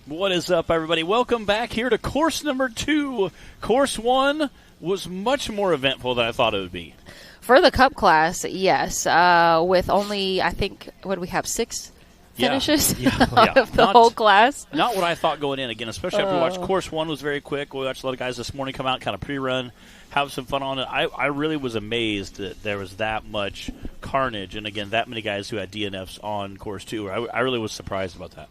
What is up, everybody? Welcome back here to course number 2. Course 1 was much more eventful than I thought it would be. For the Cup class, yes. With only, I think, what do we have, 6 finishes out of the whole class? Not what I thought going in, again, especially after we watched Course 1 was very quick. We watched a lot of guys this morning come out, kind of pre-run, have some fun on it. I really was amazed that there was that much carnage, and again, that many guys who had DNFs on Course 2. I really was surprised about that.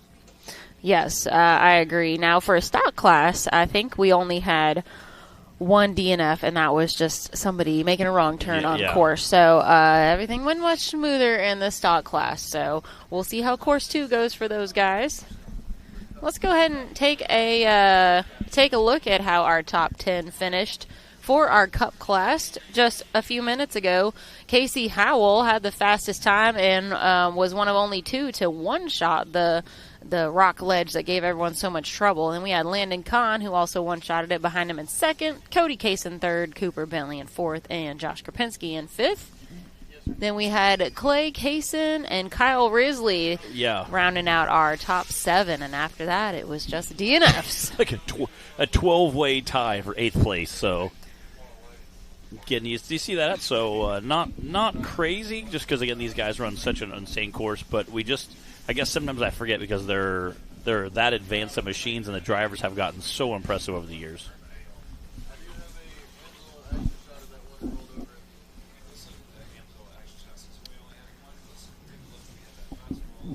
Yes, I agree. Now, for a stock class, I think we only had 1 DNF, and that was just somebody making a wrong turn on course. So everything went much smoother in the stock class. So we'll see how Course 2 goes for those guys. Let's go ahead and take a look at how our top 10 finished for our Cup class. Just a few minutes ago, Casey Howell had the fastest time and was one of only 2 to one-shot the rock ledge that gave everyone so much trouble. And we had Landon Kahn, who also one-shotted it, behind him in 2nd, Cody Case in 3rd, Cooper Bentley in 4th, and Josh Krapinski in 5th. Then we had Clay Kaysen and Kyle Risley rounding out our top 7, and after that it was just DNFs. Like a 12-way tie for 8th place, so getting used to see that. So not crazy, just because, again, these guys run such an insane course, but I guess sometimes I forget because they're that advanced of machines, and the drivers have gotten so impressive over the years.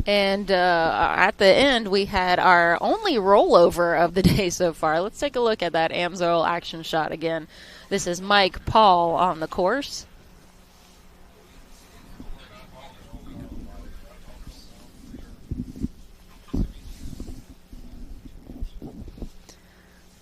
And at the end, we had our only rollover of the day so far. Let's take a look at that Amsoil action shot again. This is Mike Paul on the course.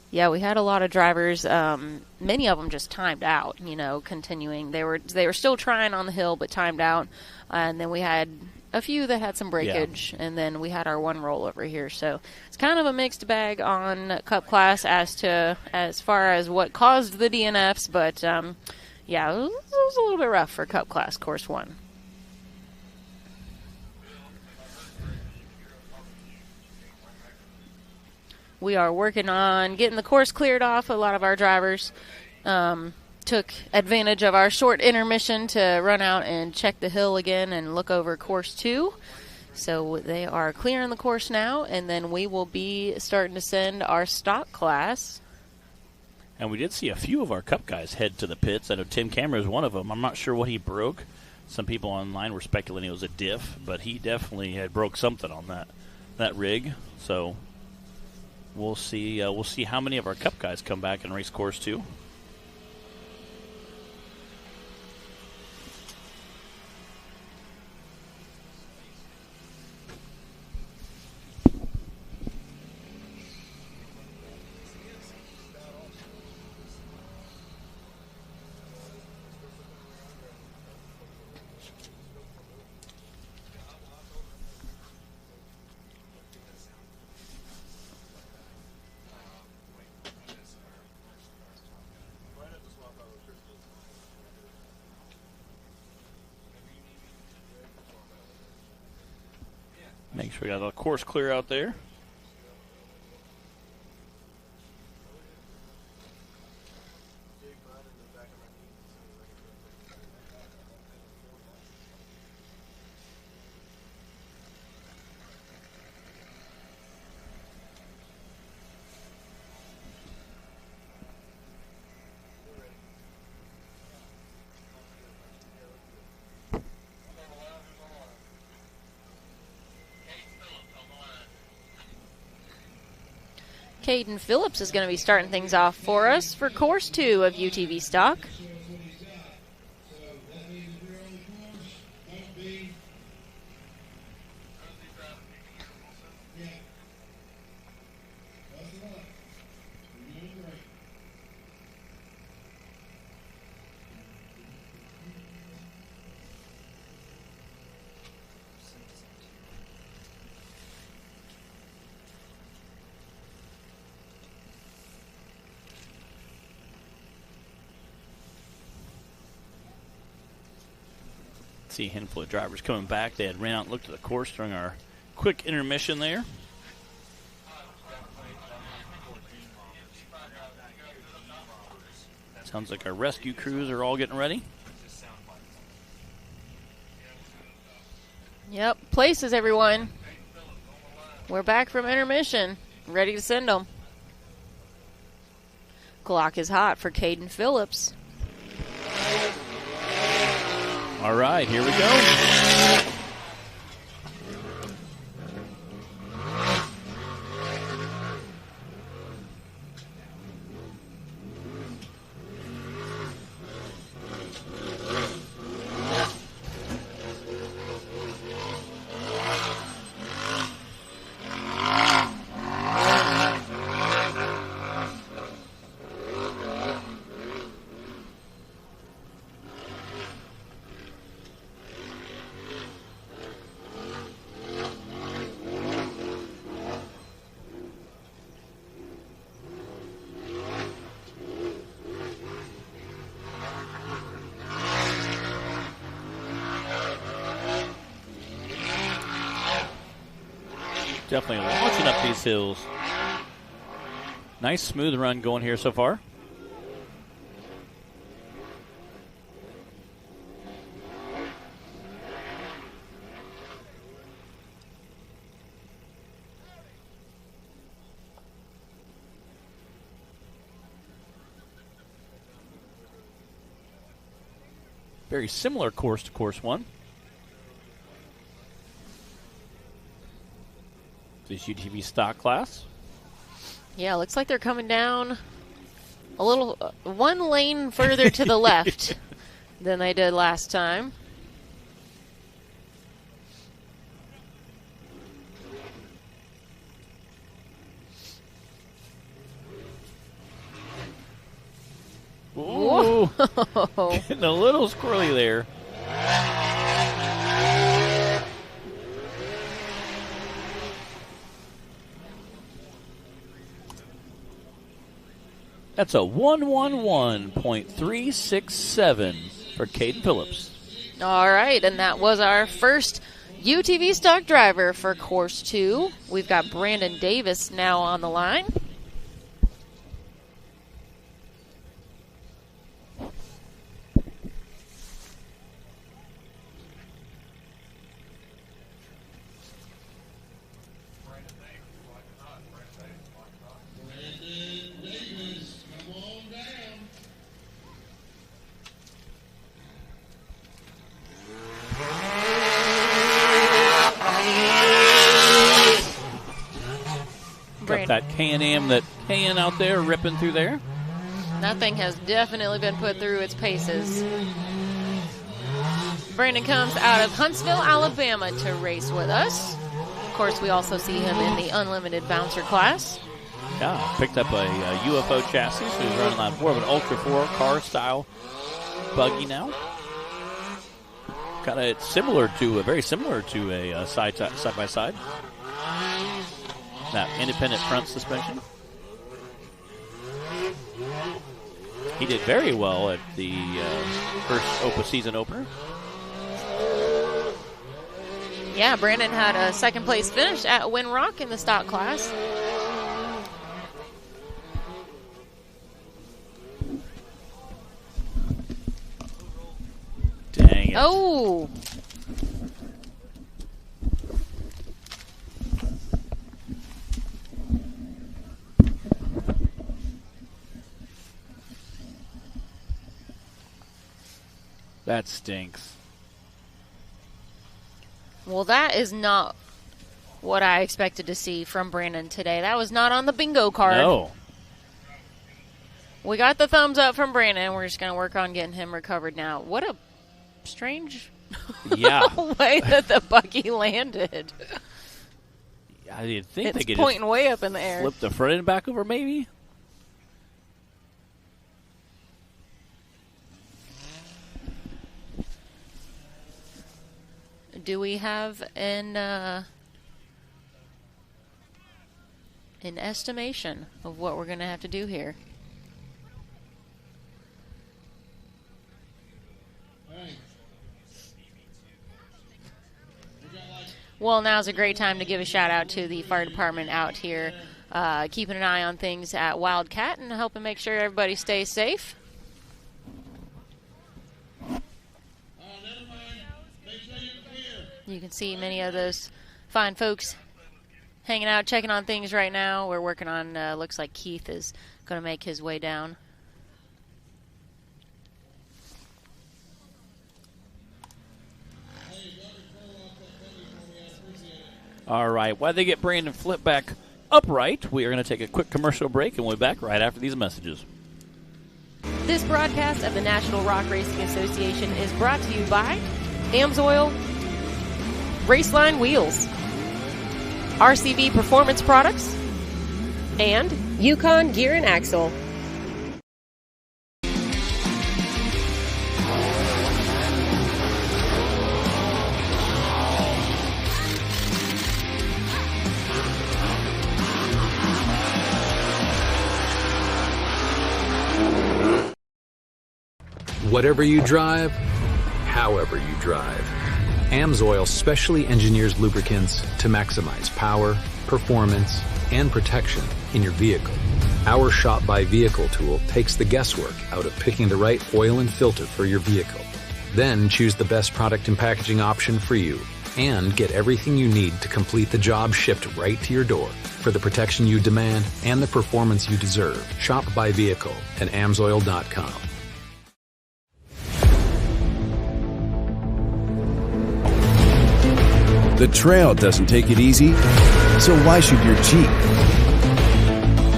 Yeah, we had a lot of drivers. Many of them just timed out. Continuing. They were still trying on the hill, but timed out. And then we had a few that had some breakage, and then we had our one rollover here. So it's kind of a mixed bag on Cup class as far as what caused the DNFs. But it was a little bit rough for Cup class course 1. We are working on getting the course cleared off. A lot of our drivers took advantage of our short intermission to run out and check the hill again and look over course 2. So they are clearing the course now, and then we will be starting to send our stock class. And we did see a few of our Cup guys head to the pits. I know Tim Cameron is one of them. I'm not sure what he broke. Some people online were speculating it was a diff, but he definitely had broke something on that rig. So we'll see how many of our Cup guys come back and race course 2. Make sure we got the course clear out there. Caden Phillips is going to be starting things off for us for course 2 of UTV stock. See a handful of drivers coming back. They had ran out and looked at the course during our quick intermission there. Sounds like our rescue crews are all getting ready. Yep, places, everyone. We're back from intermission. Ready to send them. Clock is hot for Caden Phillips. All right, here we go. Definitely launching up these hills. Nice smooth run going here so far. Very similar course to course one. This UTV stock class. Yeah, looks like they're coming down a little, one lane further to the left than they did last time. Ooh. Getting a little squirrely there. That's a 111.367 for Caden Phillips. All right, and that was our first UTV stock driver for Course 2. We've got Brandon Davis now on the line. Got that Can-Am that can out there ripping through there. That thing has definitely been put through its paces. Brandon comes out of Huntsville, Alabama to race with us. Of course, we also see him in the Unlimited Bouncer class. Yeah, picked up a UFO chassis, so he's running on more of an Ultra 4 car style buggy now. Kind of similar to, very similar to a side-by-side. That independent front suspension. He did very well at the first OPA season opener. Yeah, Brandon had a second place finish at Winrock in the stock class. Dang it. Oh! That stinks. Well, that is not what I expected to see from Brandon today. That was not on the bingo card. No. We got the thumbs up from Brandon. We're just going to work on getting him recovered now. What a strange way that the buggy landed. I didn't think it's they could pointing way up in the air. Flip the front end back over, maybe? Do we have an estimation of what we're going to have to do here? Well, now's a great time to give a shout out to the fire department out here, keeping an eye on things at Wildcat and helping make sure everybody stays safe. You can see many of those fine folks hanging out, checking on things right now. We're working on, looks like Keith is going to make his way down. All right, while they get Brandon flipped back upright, we are going to take a quick commercial break, and we'll be back right after these messages. This broadcast of the National Rock Racing Association is brought to you by Amsoil, Raceline Wheels, RCV Performance Products, and Yukon Gear and Axle. Whatever you drive, however you drive, Amsoil specially engineers lubricants to maximize power, performance, and protection in your vehicle. Our Shop by Vehicle tool takes the guesswork out of picking the right oil and filter for your vehicle. Then choose the best product and packaging option for you and get everything you need to complete the job shipped right to your door for the protection you demand and the performance you deserve. Shop by Vehicle at Amsoil.com. The trail doesn't take it easy, so why should your Jeep?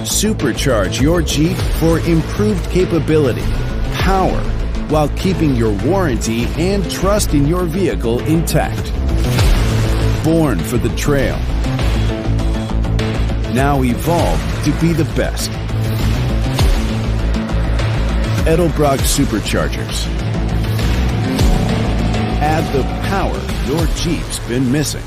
Supercharge your Jeep for improved capability, power, while keeping your warranty and trust in your vehicle intact. Born for the trail. Now evolved to be the best. Edelbrock Superchargers. Add the power your Jeep's been missing.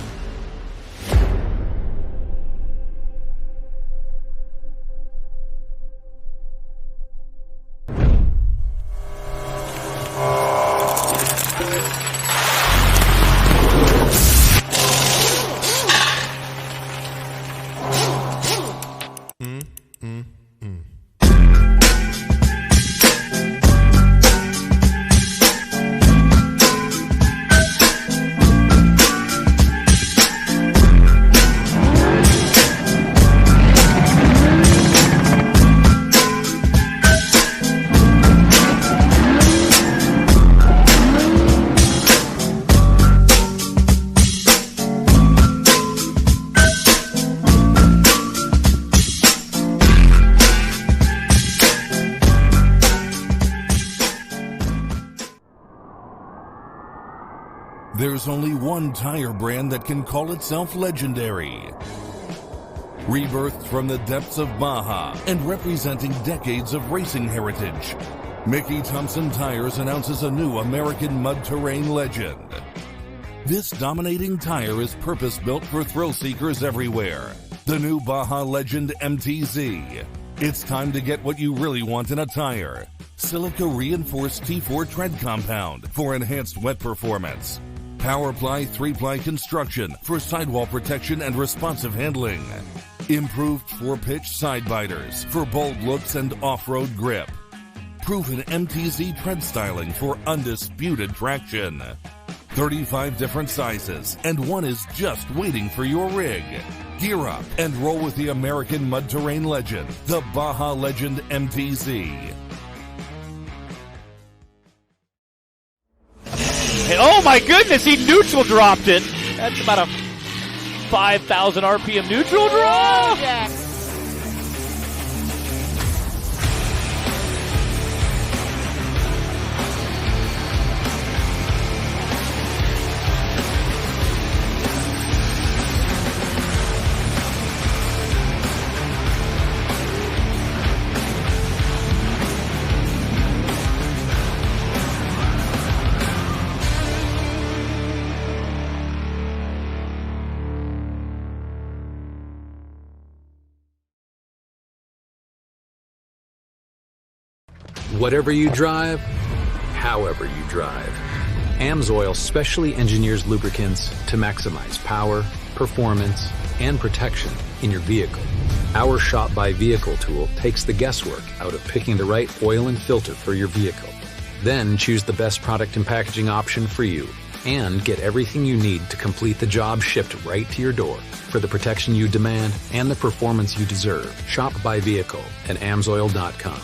There's only one tire brand that can call itself legendary. Rebirthed from the depths of Baja and representing decades of racing heritage, Mickey Thompson Tires announces a new American mud terrain legend. This dominating tire is purpose-built for thrill seekers everywhere. The new Baja Legend MTZ. It's time to get what you really want in a tire. Silica reinforced T4 tread compound for enhanced wet performance. PowerPly 3-ply construction for sidewall protection and responsive handling. Improved 4-pitch side biters for bold looks and off-road grip. Proven MTZ tread styling for undisputed traction. 35 different sizes, and one is just waiting for your rig. Gear up and roll with the American mud terrain legend, the Baja Legend MTZ. Oh my goodness, he neutral dropped it. That's about a 5,000 RPM neutral drop. Oh, yes. Whatever you drive, however you drive, Amsoil specially engineers lubricants to maximize power, performance, and protection in your vehicle. Our Shop by Vehicle tool takes the guesswork out of picking the right oil and filter for your vehicle. Then choose the best product and packaging option for you and get everything you need to complete the job shipped right to your door. For the protection you demand and the performance you deserve, shop by vehicle at Amsoil.com.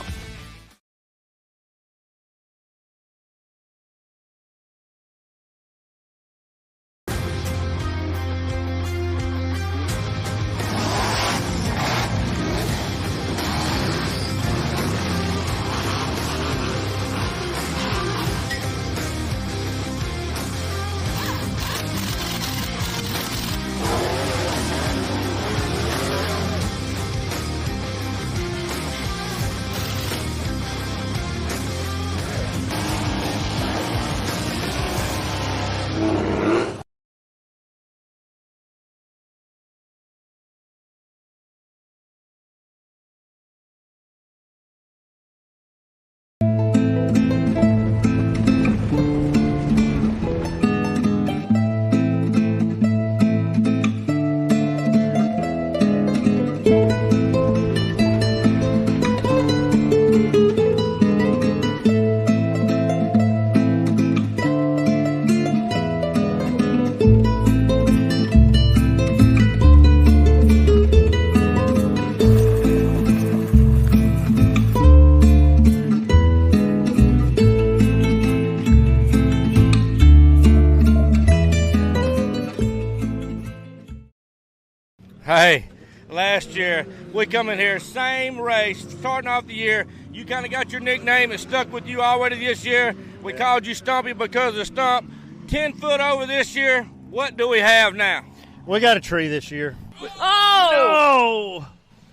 Hey, last year we come in here, same race, starting off the year. You kind of got your nickname. It stuck with you already this year. We called you Stumpy because of the stump. 10 foot over this year. What do we have now? We got a tree this year. Oh! No!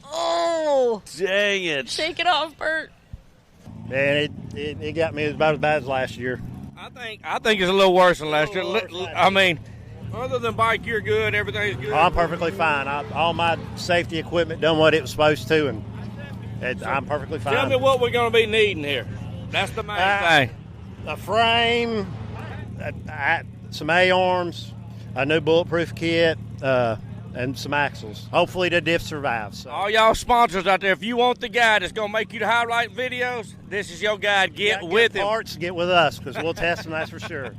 Oh! Dang it. Shake it off, Bert. And it got me about as bad as last year. I think it's a little worse than last year. I mean, other than bike, you're good. Everything's good. I'm perfectly fine. All my safety equipment done what it was supposed to, and I'm perfectly fine. Tell me what we're going to be needing here. That's the main thing. A frame, some A-arms, a new bulletproof kit, and some axles. Hopefully the diff survives. So. All y'all sponsors out there, if you want the guy that's going to make you the highlight videos, this is your guy. Get with him. Parts, get with us, because we'll test them, that's for sure.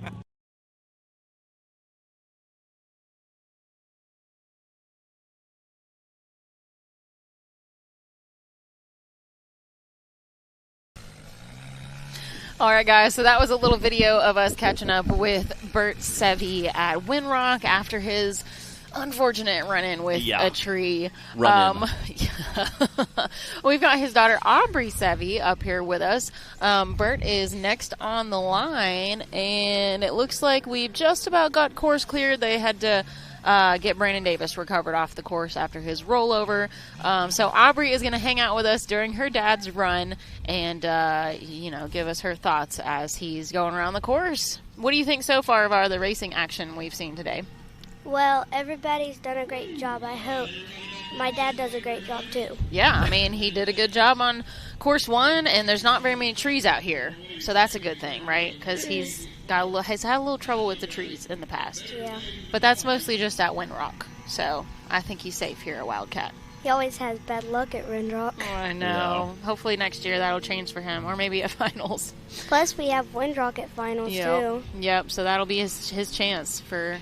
All right, guys, so that was a little video of us catching up with Bert Sevy at Windrock after his unfortunate run-in with a tree. We've got his daughter Aubrey Sevy up here with us. Bert is next on the line, and it looks like we've just about got course cleared. They had to get Brandon Davis recovered off the course after his rollover. So Aubrey is going to hang out with us during her dad's run and, give us her thoughts as he's going around the course. What do you think so far of the racing action we've seen today? Well, everybody's done a great job. I hope my dad does a great job, too. Yeah, I mean, he did a good job on course 1, and there's not very many trees out here. So that's a good thing, right? Because he's had a little trouble with the trees in the past. Yeah. But that's mostly just at Windrock. So I think he's safe here at Wildcat. He always has bad luck at Windrock. Oh, I know. Yeah. Hopefully next year that'll change for him, or maybe at finals. Plus, we have Windrock at finals, too. Yep, so that'll be his chance for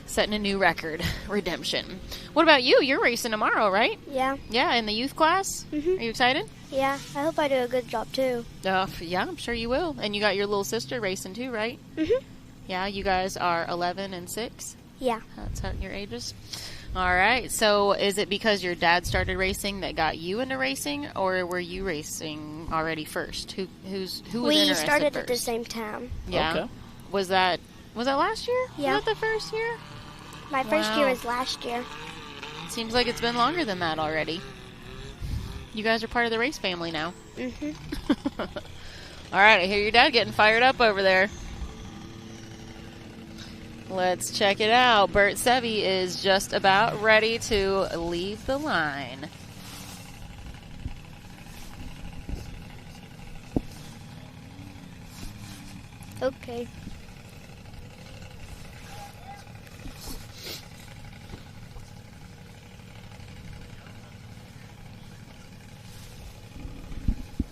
setting a new record, redemption. What about you? You're racing tomorrow, right? Yeah. Yeah, in the youth class? Mm-hmm. Are you excited? Yeah, I hope I do a good job, too. Yeah, I'm sure you will. And you got your little sister racing, too, right? Mm-hmm. Yeah, you guys are 11 and 6? Yeah. That's your ages? All right. So is it because your dad started racing that got you into racing, or were you racing already first? Who was interested We started first? at the same time. Yeah. Okay. Was that last year? Yeah. Was that the first year? My first year was last year. Seems like it's been longer than that already. You guys are part of the race family now. Mm-hmm. All right, I hear your dad getting fired up over there. Let's check it out. Bert Sevy is just about ready to leave the line. Okay.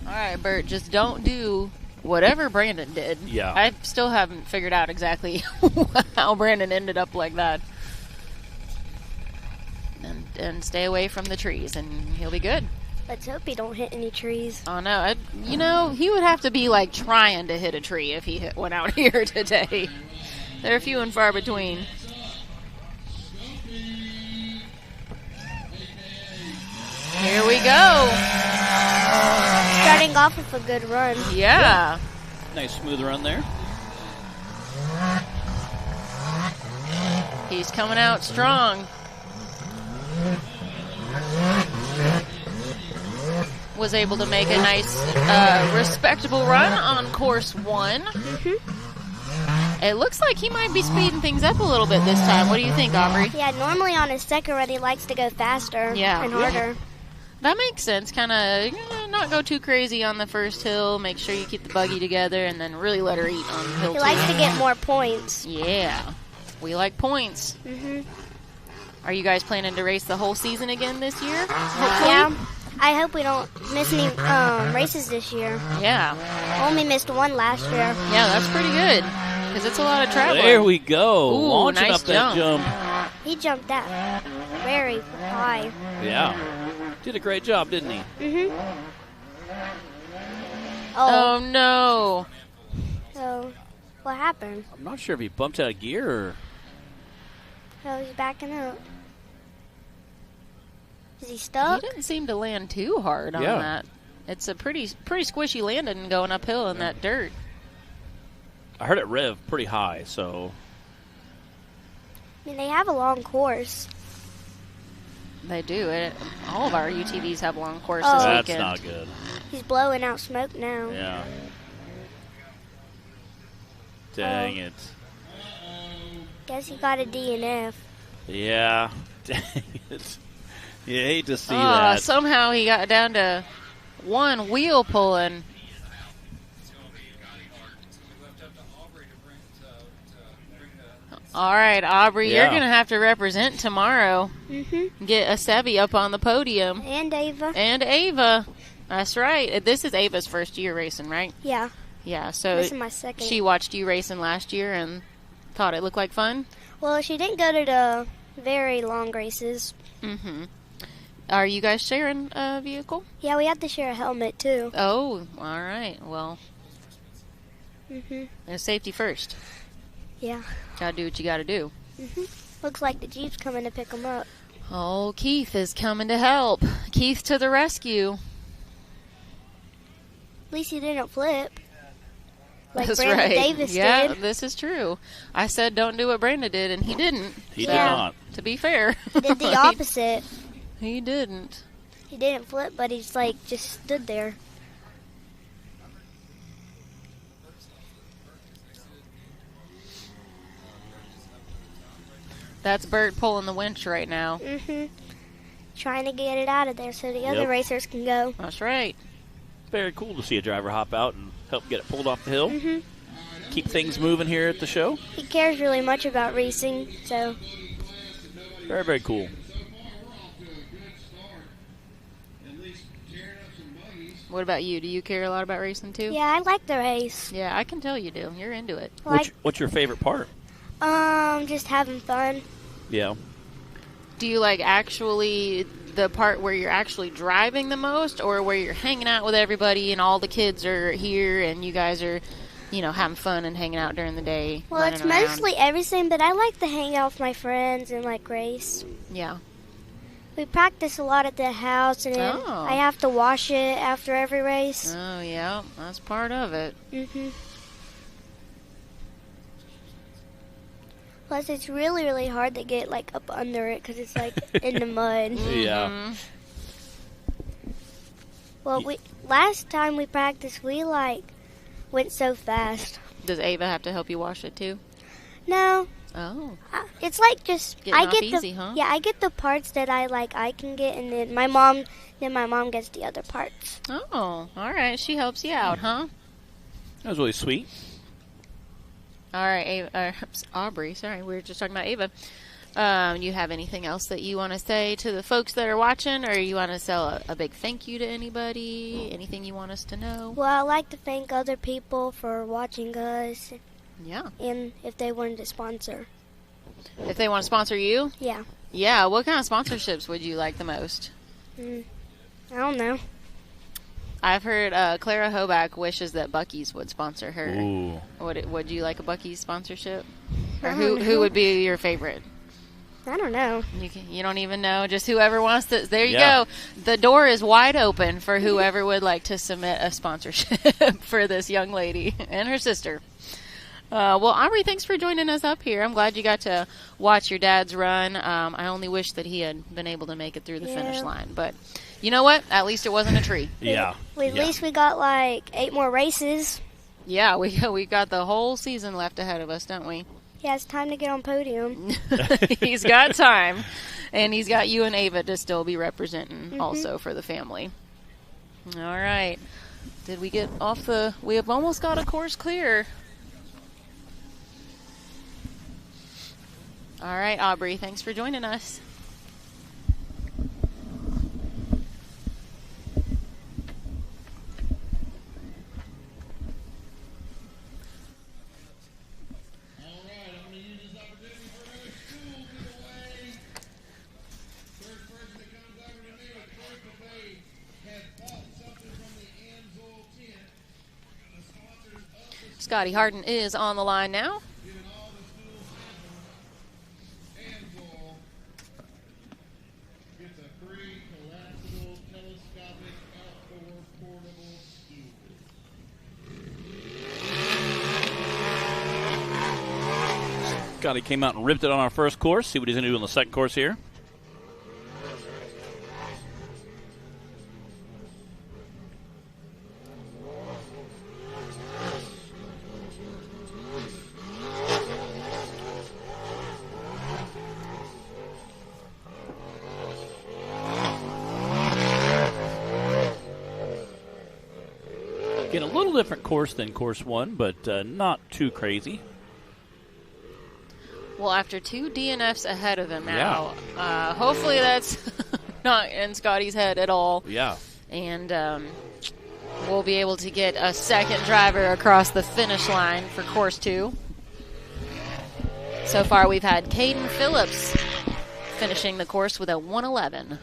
All right, Bert, just don't do whatever Brandon did. Yeah. I still haven't figured out exactly how Brandon ended up like that. And stay away from the trees, and he'll be good. Let's hope he don't hit any trees. Oh, no. He would have to be, like, trying to hit a tree if he went out here today. They're few and far between. Here we go. Starting off with a good run. Yeah. Nice smooth run there. He's coming out strong. Was able to make a nice, respectable run on course 1. Mm-hmm. It looks like he might be speeding things up a little bit this time. What do you think, Aubrey? Yeah, normally on his second run, he likes to go faster and harder. That makes sense. Kind of not go too crazy on the first hill. Make sure you keep the buggy together, and then really let her eat on hill 2. He likes to get more points. Yeah. We like points. Mm-hmm. Are you guys planning to race the whole season again this year? Hopefully? Yeah. I hope we don't miss any races this year. Yeah. Only missed one last year. Yeah, that's pretty good. Because it's a lot of travel. There we go. Ooh, Launching nice up that jump. He jumped that very high. Yeah. Did a great job, didn't he? Mm-hmm. Oh, no. So, what happened? I'm not sure if he bumped out of gear or... Oh, he's backing up. Is he stuck? He didn't seem to land too hard on that. It's a pretty squishy landing going uphill in that dirt. I heard it rev pretty high, so... I mean, they have a long course. They do. All of our UTVs have long course Oh. this That's weekend. not good. He's blowing out smoke now. Yeah. Dang it. Guess he got a DNF. Yeah. Dang it. You hate to see that. Somehow he got down to one wheel pulling. All right, Aubrey, you're going to have to represent tomorrow. Mm-hmm. Get a Sebi up on the podium. And Ava. And Ava. That's right. This is Ava's first year racing, right? Yeah. Yeah, so This is my second. she watched you racing last year and thought it looked like fun? Well, she didn't go to the very long races. Mm-hmm. Are you guys sharing a vehicle? Yeah, we have to share a helmet, too. Oh, all right. Well, safety first. Yeah. Gotta do what you gotta do. Looks like the Jeep's coming to pick him up. Oh, Keith is coming to help. Keith to the rescue. At least he didn't flip. Like That's Brandon right. Davis yeah, did. this is true. I said don't do what Brandon did, and he didn't. He did not. To be fair. He did the opposite. He didn't. He didn't flip, but he's like just stood there. That's Bert pulling the winch right now. Trying to get it out of there so the other racers can go. That's right. Very cool to see a driver hop out and help get it pulled off the hill. Keep things moving here at the show. He cares really much about racing, so. Very, very cool. What about you? Do you care a lot about racing too? Yeah, I like the race. Yeah, I can tell you do. You're into it. What's your favorite part? Just having fun. Yeah. Do you like actually the part where you're actually driving the most, or where you're hanging out with everybody and all the kids are here and you guys are, having fun and hanging out during the day? Well, it's mostly everything, but I like to hang out with my friends and like race. Yeah. We practice a lot at the house, and then I have to wash it after every race. Oh, yeah. That's part of it. Plus, it's really, really hard to get like up under it because it's like in the mud. Yeah. Well, last time we practiced, we went so fast. Does Ava have to help you wash it too? No. Oh. It's like just Getting I off get easy, the huh? I get the parts that I can get, and then my mom gets the other parts. Oh, all right. She helps you out, huh? That was really sweet. All right, Aubrey. Sorry, we were just talking about Ava. You have anything else that you want to say to the folks that are watching, or you want to sell a big thank you to anybody? Anything you want us to know? Well, I'd like to thank other people for watching us. Yeah. And if they wanted to sponsor. If they want to sponsor you? Yeah. Yeah. What kind of sponsorships would you like the most? I don't know. I've heard Clara Hoback wishes that Buc-ee's would sponsor her. Ooh. Would you like a Buc-ee's sponsorship? Or who would be your favorite? I don't know. You don't even know. Just whoever wants to. There you go. The door is wide open for whoever would like to submit a sponsorship for this young lady and her sister. Well, Aubrey, thanks for joining us up here. I'm glad you got to watch your dad's run. I only wish that he had been able to make it through the finish line. But you know what? At least it wasn't a tree. Yeah. At least we got like 8 more races. Yeah, we got the whole season left ahead of us, don't we? Yeah, it's time to get on podium. He's got time. And he's got you and Ava to still be representing also for the family. All right. Did we get off the... We have almost got a course clear. All right, Aubrey, thanks for joining us. Scotty Harden is on the line now. Scotty came out and ripped it on our first course. See what he's going to do on the second course here. Get a little different course than course 1, but not too crazy. Well, after 2 DNFs ahead of him now, hopefully that's not in Scotty's head at all. Yeah. And we'll be able to get a second driver across the finish line for course 2. So far, we've had Caden Phillips finishing the course with a 1:11.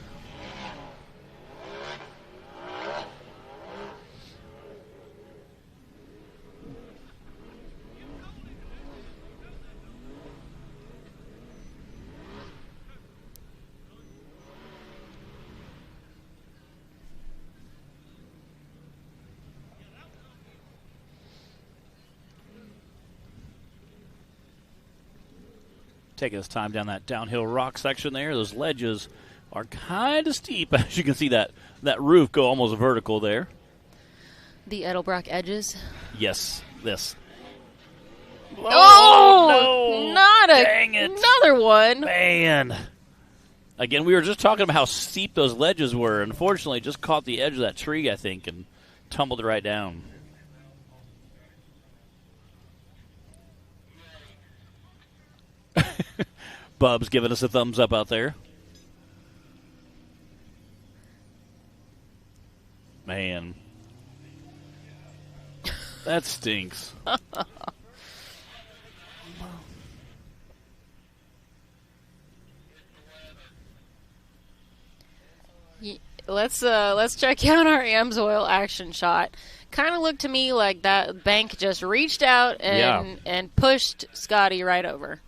Taking his time down that downhill rock section there. Those ledges are kind of steep. As you can see, that roof go almost vertical there. The Edelbrock edges. Yes, this. Oh, no. Not Dang it. Another one. Man. Again, we were just talking about how steep those ledges were. Unfortunately, just caught the edge of that tree, I think, and tumbled right down. Bub's giving us a thumbs up out there. Man. That stinks. Let's check out our Amsoil action shot. Kind of looked to me like that bank just reached out and pushed Scotty right over.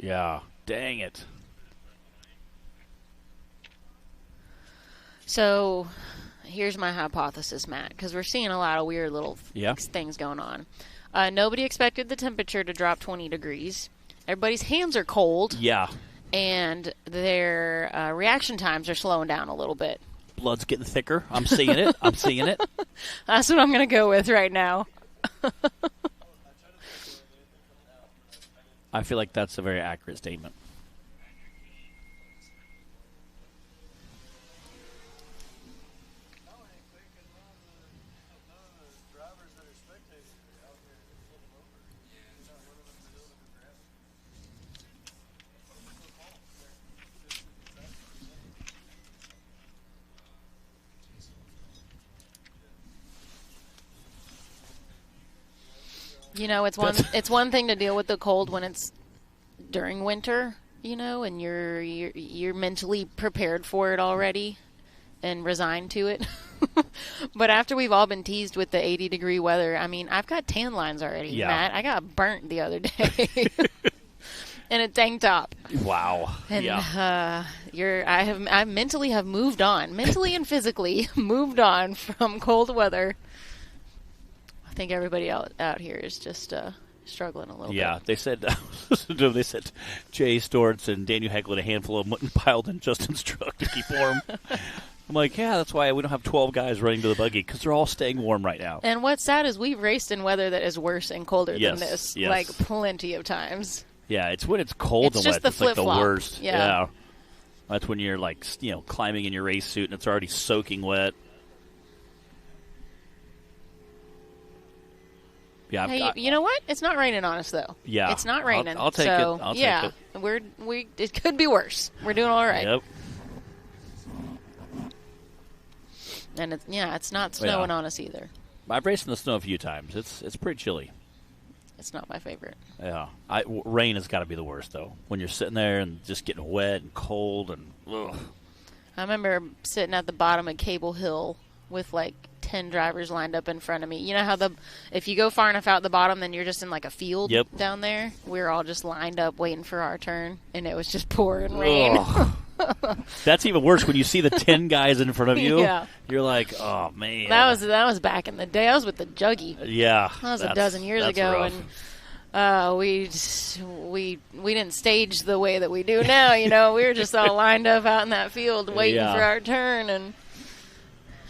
Yeah, dang it. So, here's my hypothesis, Matt, because we're seeing a lot of weird little things going on. Nobody expected the temperature to drop 20 degrees. Everybody's hands are cold. Yeah. And their reaction times are slowing down a little bit. Blood's getting thicker. I'm seeing it. I'm seeing it. That's what I'm going to go with right now. I feel like that's a very accurate statement. You know, it's one thing to deal with the cold when it's during winter, you know, and you're mentally prepared for it already and resigned to it. But after we've all been teased with the 80-degree weather, I mean, I've got tan lines already, Matt. I got burnt the other day in a tank top. Wow. And I mentally have moved on, mentally and physically moved on from cold weather. I think everybody out here is just struggling a little bit. Yeah, they said Jay Stortz and Daniel Heckle had a handful of mutton piled in Justin's truck to keep warm. I'm like, yeah, that's why we don't have 12 guys running to the buggy, because they're all staying warm right now. And what's sad is we've raced in weather that is worse and colder than this, like plenty of times. Yeah, it's when it's cold and wet. It's like the worst. Yeah. That's when you're like, climbing in your race suit and it's already soaking wet. Yeah, hey, you know what? It's not raining on us though. Yeah, it's not raining. I'll take it. I'll take it. It could be worse. We're doing all right. Yep. And it's not snowing on us either. I've raced in the snow a few times. It's pretty chilly. It's not my favorite. Yeah, rain has got to be the worst though. When you're sitting there and just getting wet and cold and. Ugh. I remember sitting at the bottom of Cable Hill with like 10 drivers lined up in front of me. You know how if you go far enough out the bottom, then you're just in like a field down there. We were all just lined up waiting for our turn, and it was just pouring rain. That's even worse when you see the 10 guys in front of you. Yeah. You're like, oh man. That was back in the day. I was with the Juggy. Yeah. That was a dozen years ago, rough. and we didn't stage the way that we do now. You know, we were just all lined up out in that field waiting for our turn, and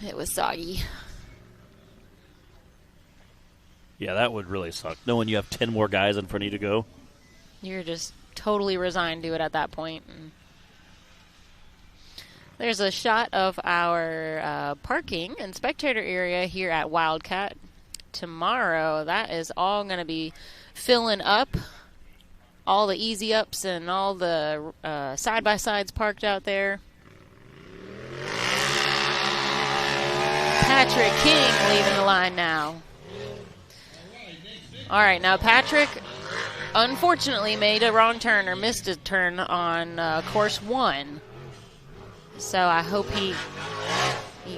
it was soggy. Yeah, that would really suck. Knowing you have 10 more guys in front of you to go. You're just totally resigned to it at that point. And there's a shot of our parking and spectator area here at Wildcat. Tomorrow, that is all going to be filling up. All the easy ups and all the side-by-sides parked out there. Patrick King leaving the line now. All right, now Patrick unfortunately made a wrong turn or missed a turn on course 1. So I hope he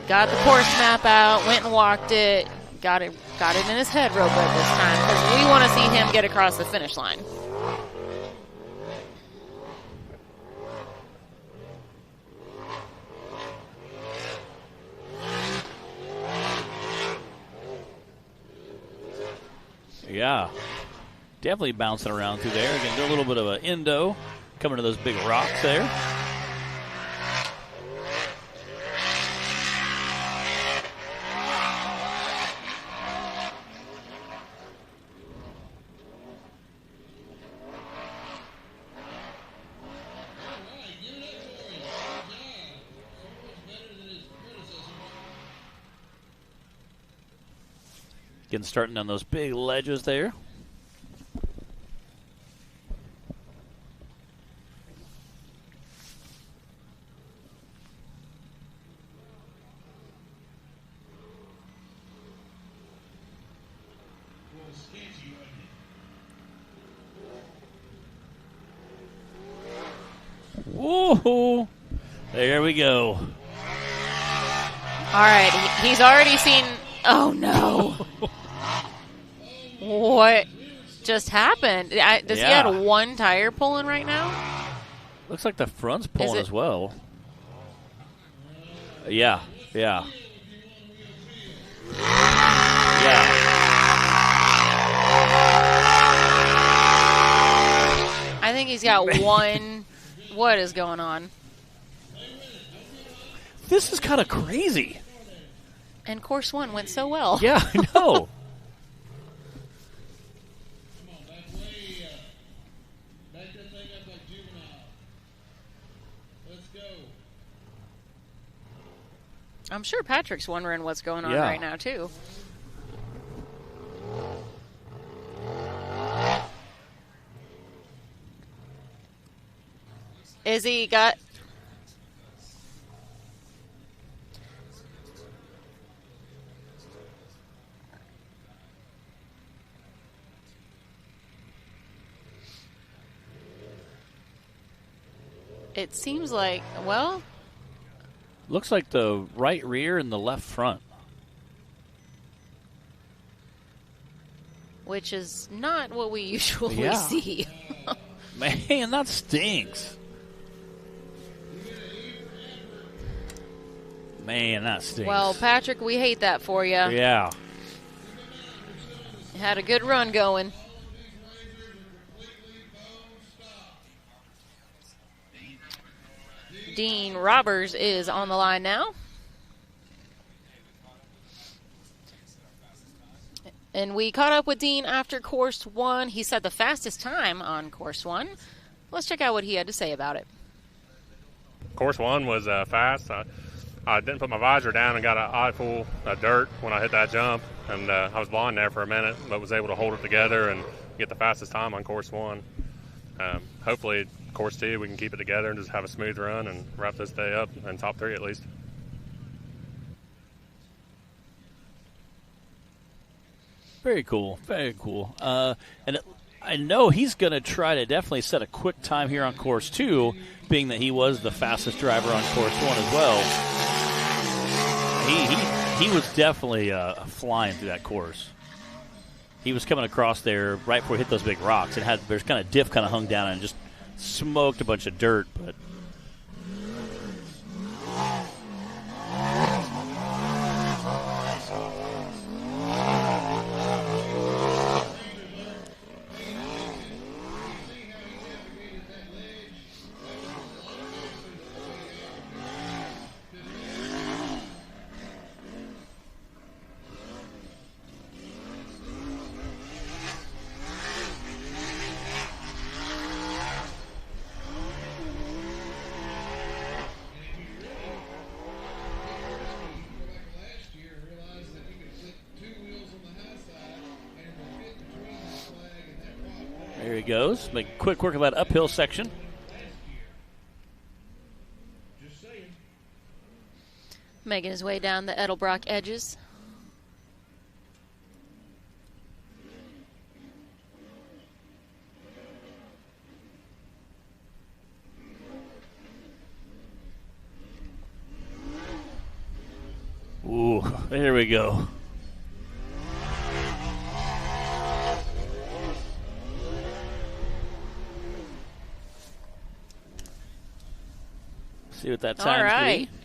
got the course map out, went and walked it, got it in his head real good this time, because we want to see him get across the finish line. Yeah, definitely bouncing around through there. Again, do a little bit of an endo, coming to those big rocks there. Getting starting on those big ledges there. Whoa! There we go. All right, he's already seen. Oh no! What just happened? Does he have one tire pulling right now? Looks like the front's pulling as well. Yeah. I think he's got one. What is going on? This is kind of crazy. And course 1 went so well. Yeah, I know. I'm sure Patrick's wondering what's going on right now, too. Is he got... It seems like, well, looks like the right rear and the left front. Which is not what we usually see. Man, that stinks. Man, that stinks. Well, Patrick, we hate that for you. Yeah. You had a good run going. Dean Roberts is on the line now. And we caught up with Dean after course 1. He said the fastest time on course 1. Let's check out what he had to say about it. Course 1 was fast. I didn't put my visor down and got an eyeful of dirt when I hit that jump. And I was blind there for a minute, but was able to hold it together and get the fastest time on course 1. Hopefully, course 2, we can keep it together and just have a smooth run and wrap this day up in top 3 at least. Very cool. Very cool. I know he's going to try to definitely set a quick time here on course 2, being that he was the fastest driver on course 1 as well. He was definitely flying through that course. He was coming across there right before he hit those big rocks. There's kind of diff kind of hung down and just smoked a bunch of dirt, but there he goes. Make quick work of that uphill section. Making his way down the Edelbrock edges. Ooh, there we go. See what that time's All right. going to be.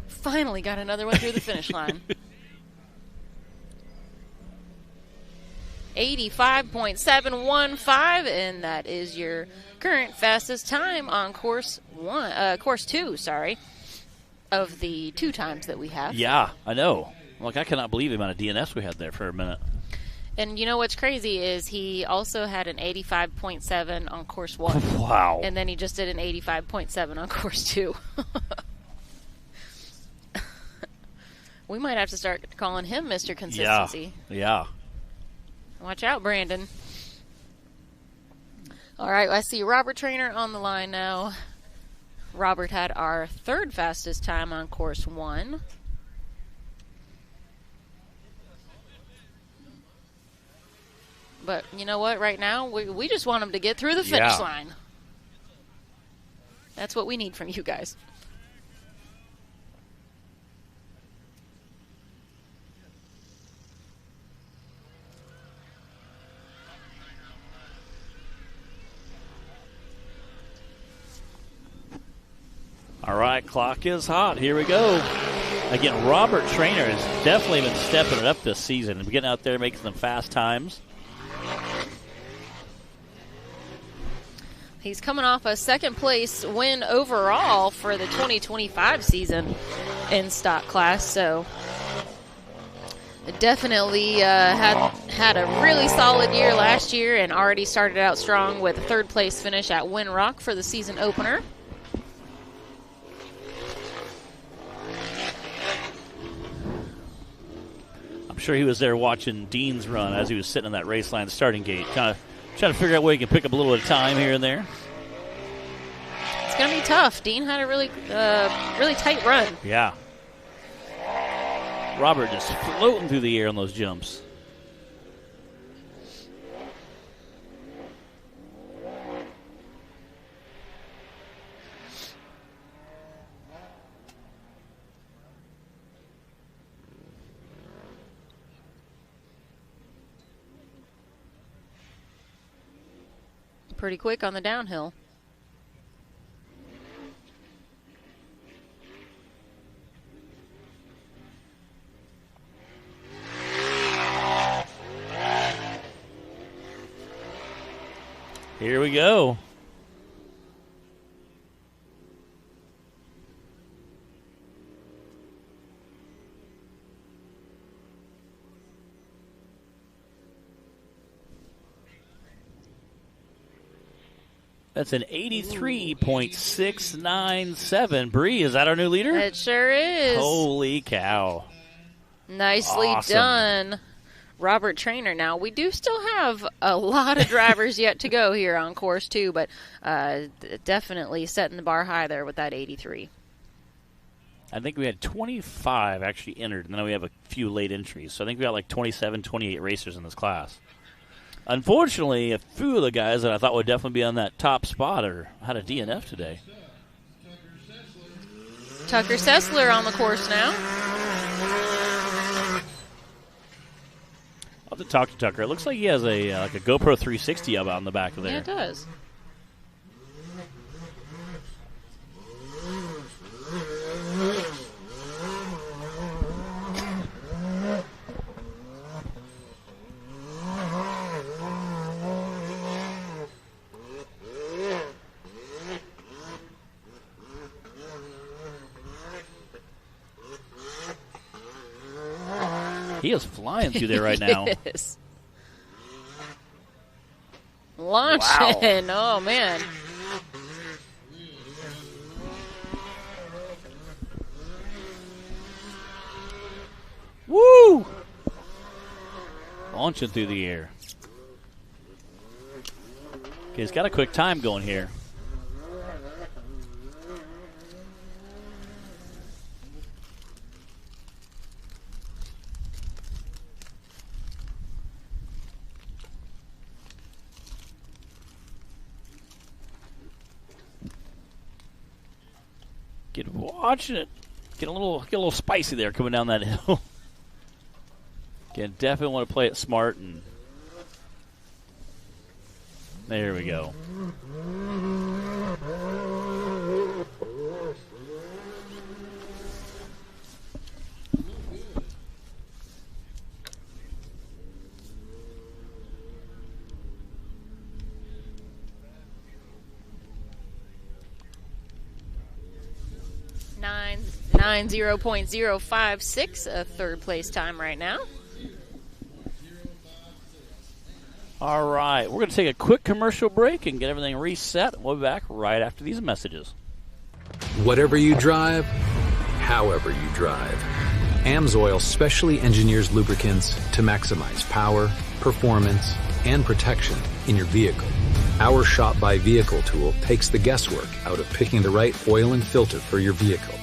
Finally got another one through the finish line. 85.715, and that is your current fastest time on course 2, of the 2 times that we have. Yeah, I know. Like, I cannot believe the amount of DNS we had there for a minute. And you know what's crazy is he also had an 85.7 on course 1. Wow. And then he just did an 85.7 on course 2. We might have to start calling him Mr. Consistency. Yeah. Watch out, Brandon. All right, I see Robert Trainer on the line now. Robert had our 3rd fastest time on course 1. But you know what? Right now, we just want him to get through the finish line. That's what we need from you guys. All right, clock is hot. Here we go. Again, Robert Trainer has definitely been stepping it up this season and getting out there making some fast times. He's coming off a 2nd place win overall for the 2025 season in stock class, so definitely had a really solid year last year and already started out strong with a 3rd place finish at Winrock for the season opener. I'm sure he was there watching Dean's run as he was sitting in that race line starting gate, kind of trying to figure out where he can pick up a little bit of time here and there. It's going to be tough. Dean had a really tight run. Yeah. Robert just floating through the air on those jumps. pretty quick on the downhill. Here we go. That's an 83.697. Bree, is that our new leader? It sure is. Holy cow. Nicely Awesome. done, Robert Trainer. Now, we do still have a lot of drivers yet to go here on course 2, but definitely setting the bar high there with that 83. I think we had 25 actually entered, and then we have a few late entries. So I think we got like 27, 28 racers in this class. Unfortunately, a few of the guys that I thought would definitely be on that top spot had a DNF today. Tucker Sessler on the course now. I'll have to talk to Tucker. It looks like he has a like a GoPro 360 up on the back of there. Yeah, it does. He is flying through there right now. Yes. Launching. Wow. Oh, man. Woo! Launching through the air. Okay, he's got a quick time going here. Watching it get a little spicy there coming down that hill. Again, definitely want to play it smart, and there we go. Nine 0.056, a third place time right now. All right, we're going to take a quick commercial break and get everything reset. We'll be back right after these messages. Whatever you drive, however you drive, Amsoil specially engineers lubricants to maximize power, performance, and protection in your vehicle. Our Shop by Vehicle tool takes the guesswork out of picking the right oil and filter for your vehicle.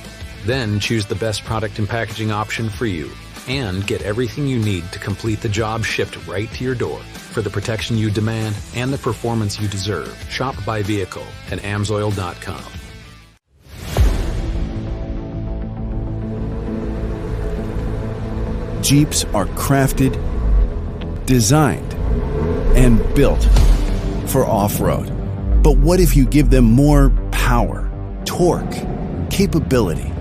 Then choose the best product and packaging option for you and get everything you need to complete the job shipped right to your door for the protection you demand and the performance you deserve. Shop by Vehicle at Amsoil.com. Jeeps are crafted, designed, and built for off-road. But what if you give them more power, torque, capability?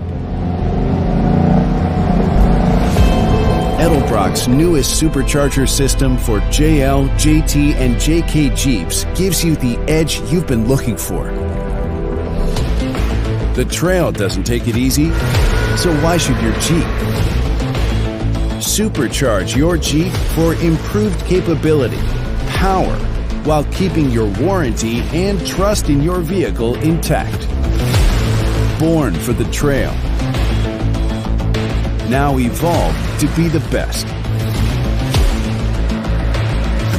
Edelbrock's newest supercharger system for JL, JT, and JK Jeeps gives you the edge you've been looking for. The trail doesn't take it easy, so why should your Jeep? Supercharge your Jeep for improved capability, power, while keeping your warranty and trust in your vehicle intact. Born for the trail. Now evolved to be the best.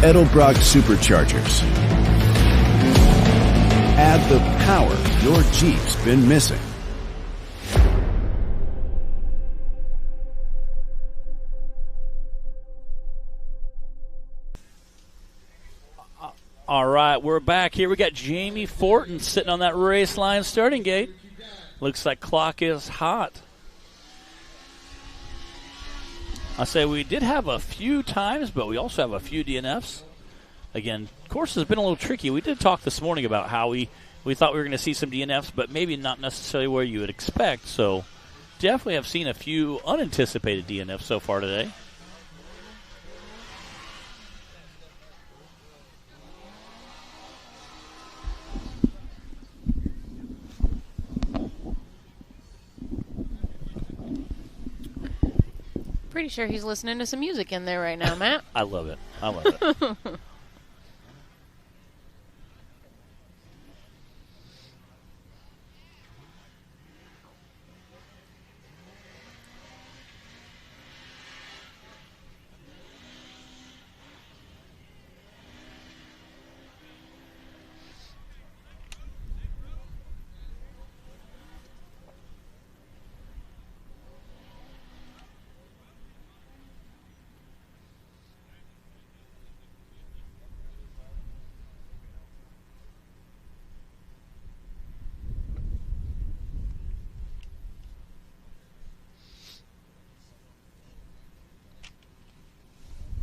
Edelbrock Superchargers. Add the power your Jeep's been missing. All right, we're back here. We got Jamie Fortin sitting on that race line starting gate. Looks like clock is hot. I say we did have a few times, but we also have a few DNFs. Again, course has been a little tricky. We did talk this morning about how we thought we were going to see some DNFs, but maybe not necessarily where you would expect. So definitely have seen a few unanticipated DNFs so far today. Pretty sure he's listening to some music in there right now, Matt. I love it. I love it.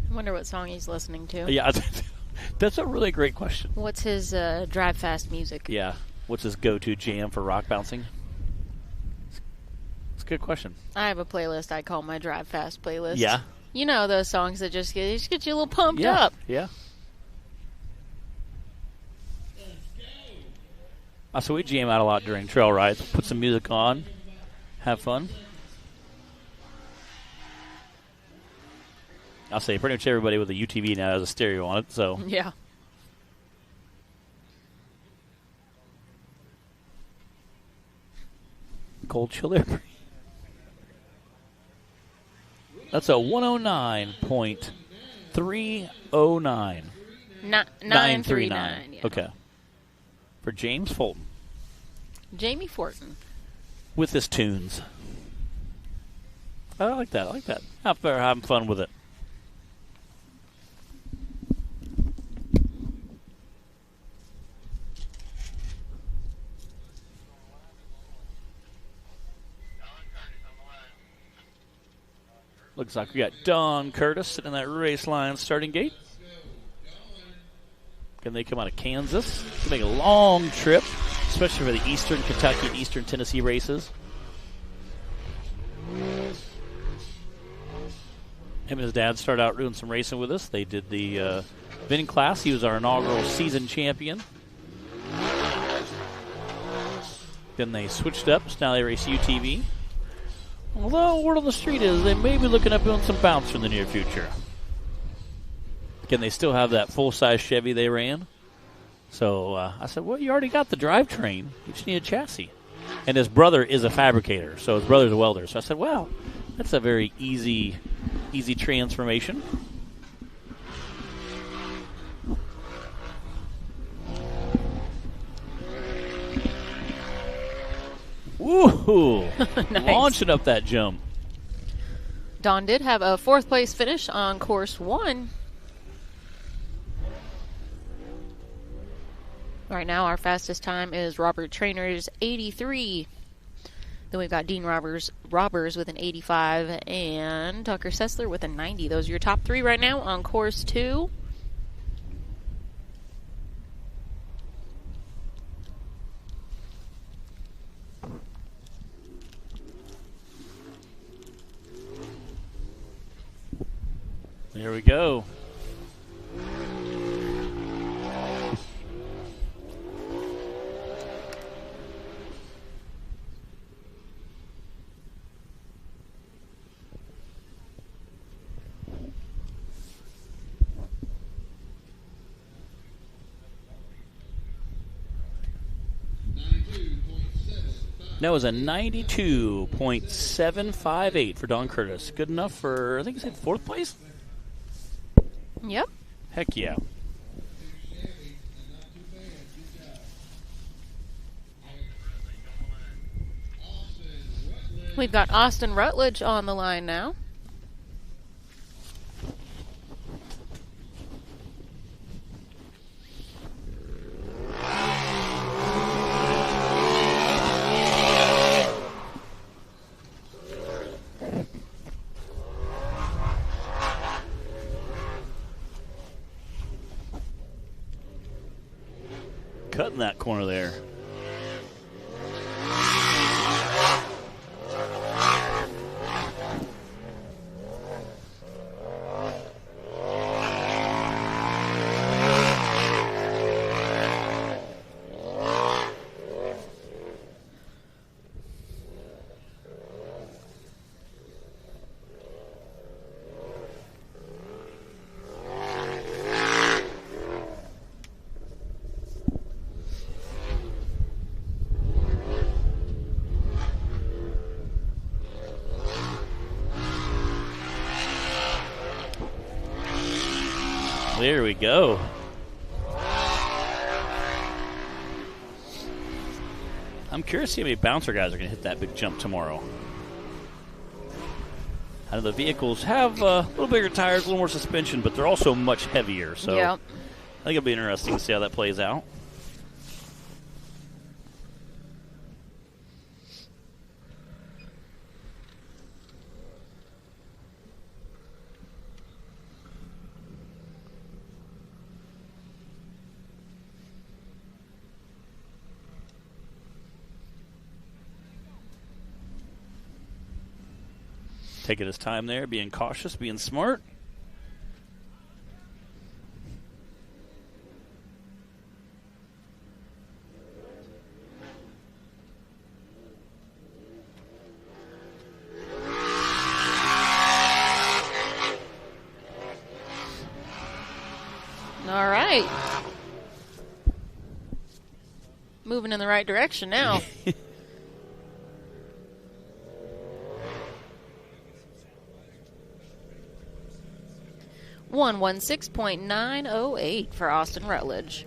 I wonder what song he's listening to. Yeah, that's a really great question. What's his drive fast music? Yeah. What's his go-to jam for rock bouncing? It's a good question. I have a playlist I call my drive fast playlist. Yeah. You know those songs that just get you a little pumped Yeah. up. Yeah. So we jam out a lot during trail rides. Put some music on. Have fun. I'll say pretty much everybody with a UTV now has a stereo on it, so. Yeah. Cold chiller. That's a 109.309. 939. Yeah. Okay. For James Fulton. Jamie Fortin. With his tunes. I like that. Out there having fun with it. Looks like we got Don Curtis sitting in that race line starting gate. Can they come out of Kansas? It's make a long trip, especially for the Eastern Kentucky and Eastern Tennessee races. Him and his dad started out doing some racing with us. They did the VIN class. He was our inaugural season champion. Then they switched up, so now they race UTV. Although word on the street is they may be looking at doing some bouncer in the near future. Again, they still have that full-size Chevy they ran. So I said, well, you already got the drivetrain. You just need a chassis. And his brother is a fabricator, so his brother's a welder. So I said, well, that's a very easy transformation. Woohoo! Nice. Launching up that jump. Don did have a 4th place finish on course 1. Right now, our fastest time is Robert Trainer's 83. Then we've got Dean Robbers with an 85 and Tucker Sessler with a 90. Those are your top 3 right now on course 2. There we go. That was a 92.758 for Don Curtis. Good enough for, I think he said 4th place? Yep. Heck yeah. We've got Austin Rutledge on the line now. in that corner there. There we go. I'm curious to see how many bouncer guys are going to hit that big jump tomorrow. I know the vehicles have a little bigger tires, a little more suspension, but they're also much heavier. So I think it'll be interesting to see how that plays out. Taking his time there, being cautious, being smart. All right. Moving in the right direction now. 116.908 for Austin Rutledge.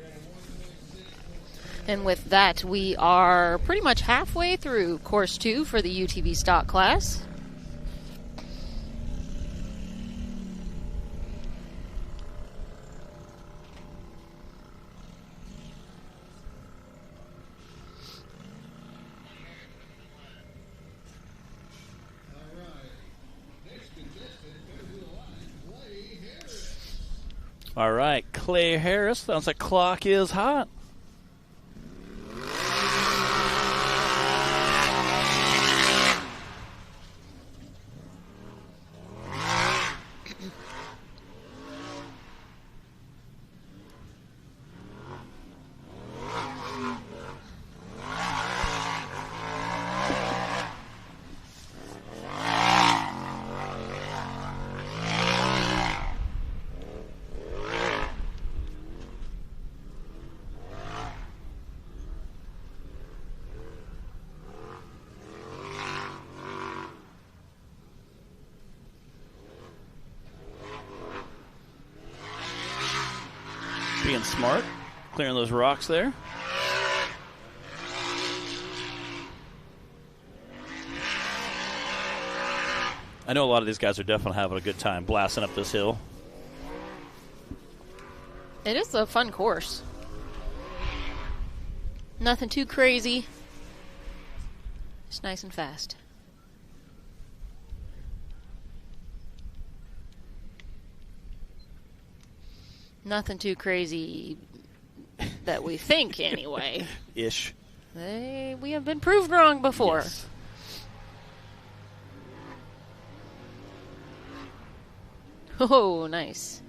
And with that, we are pretty much halfway through course 2 for the UTV stock class. All right, Clay Harris. Sounds like clock is hot. Being smart, clearing those rocks there. I know a lot of these guys are definitely having a good time blasting up this hill. It is a fun course. Nothing too crazy. Just nice and fast. Nothing too crazy that we think, anyway. Ish. We have been proved wrong before. Yes. Oh, nice.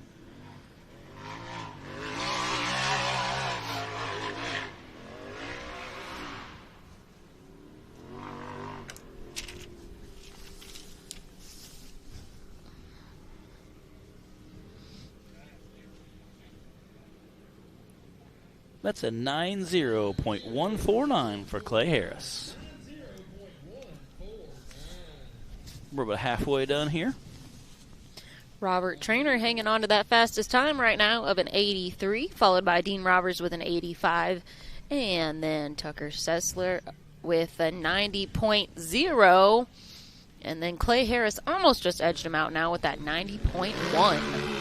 That's a 90.149 for Clay Harris. We're about halfway done here. Robert Trainer hanging on to that fastest time right now of an 83, followed by Dean Roberts with an 85, and then Tucker Sessler with a 90.0, and then Clay Harris almost just edged him out now with that 90.1.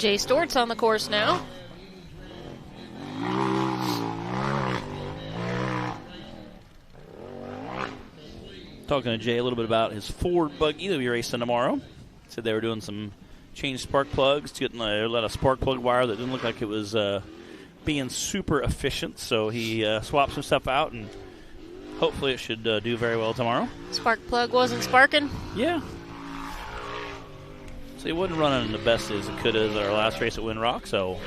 Jay Stort's on the course now. Talking to Jay a little bit about his Ford buggy that we'll be racing tomorrow. Said they were doing some change spark plugs, getting a lot of spark plug wire that didn't look like it was being super efficient. So he swapped some stuff out, and hopefully it should do very well tomorrow. Spark plug wasn't sparking? Yeah. So he wasn't running the best as it could have at our last race at Windrock, so...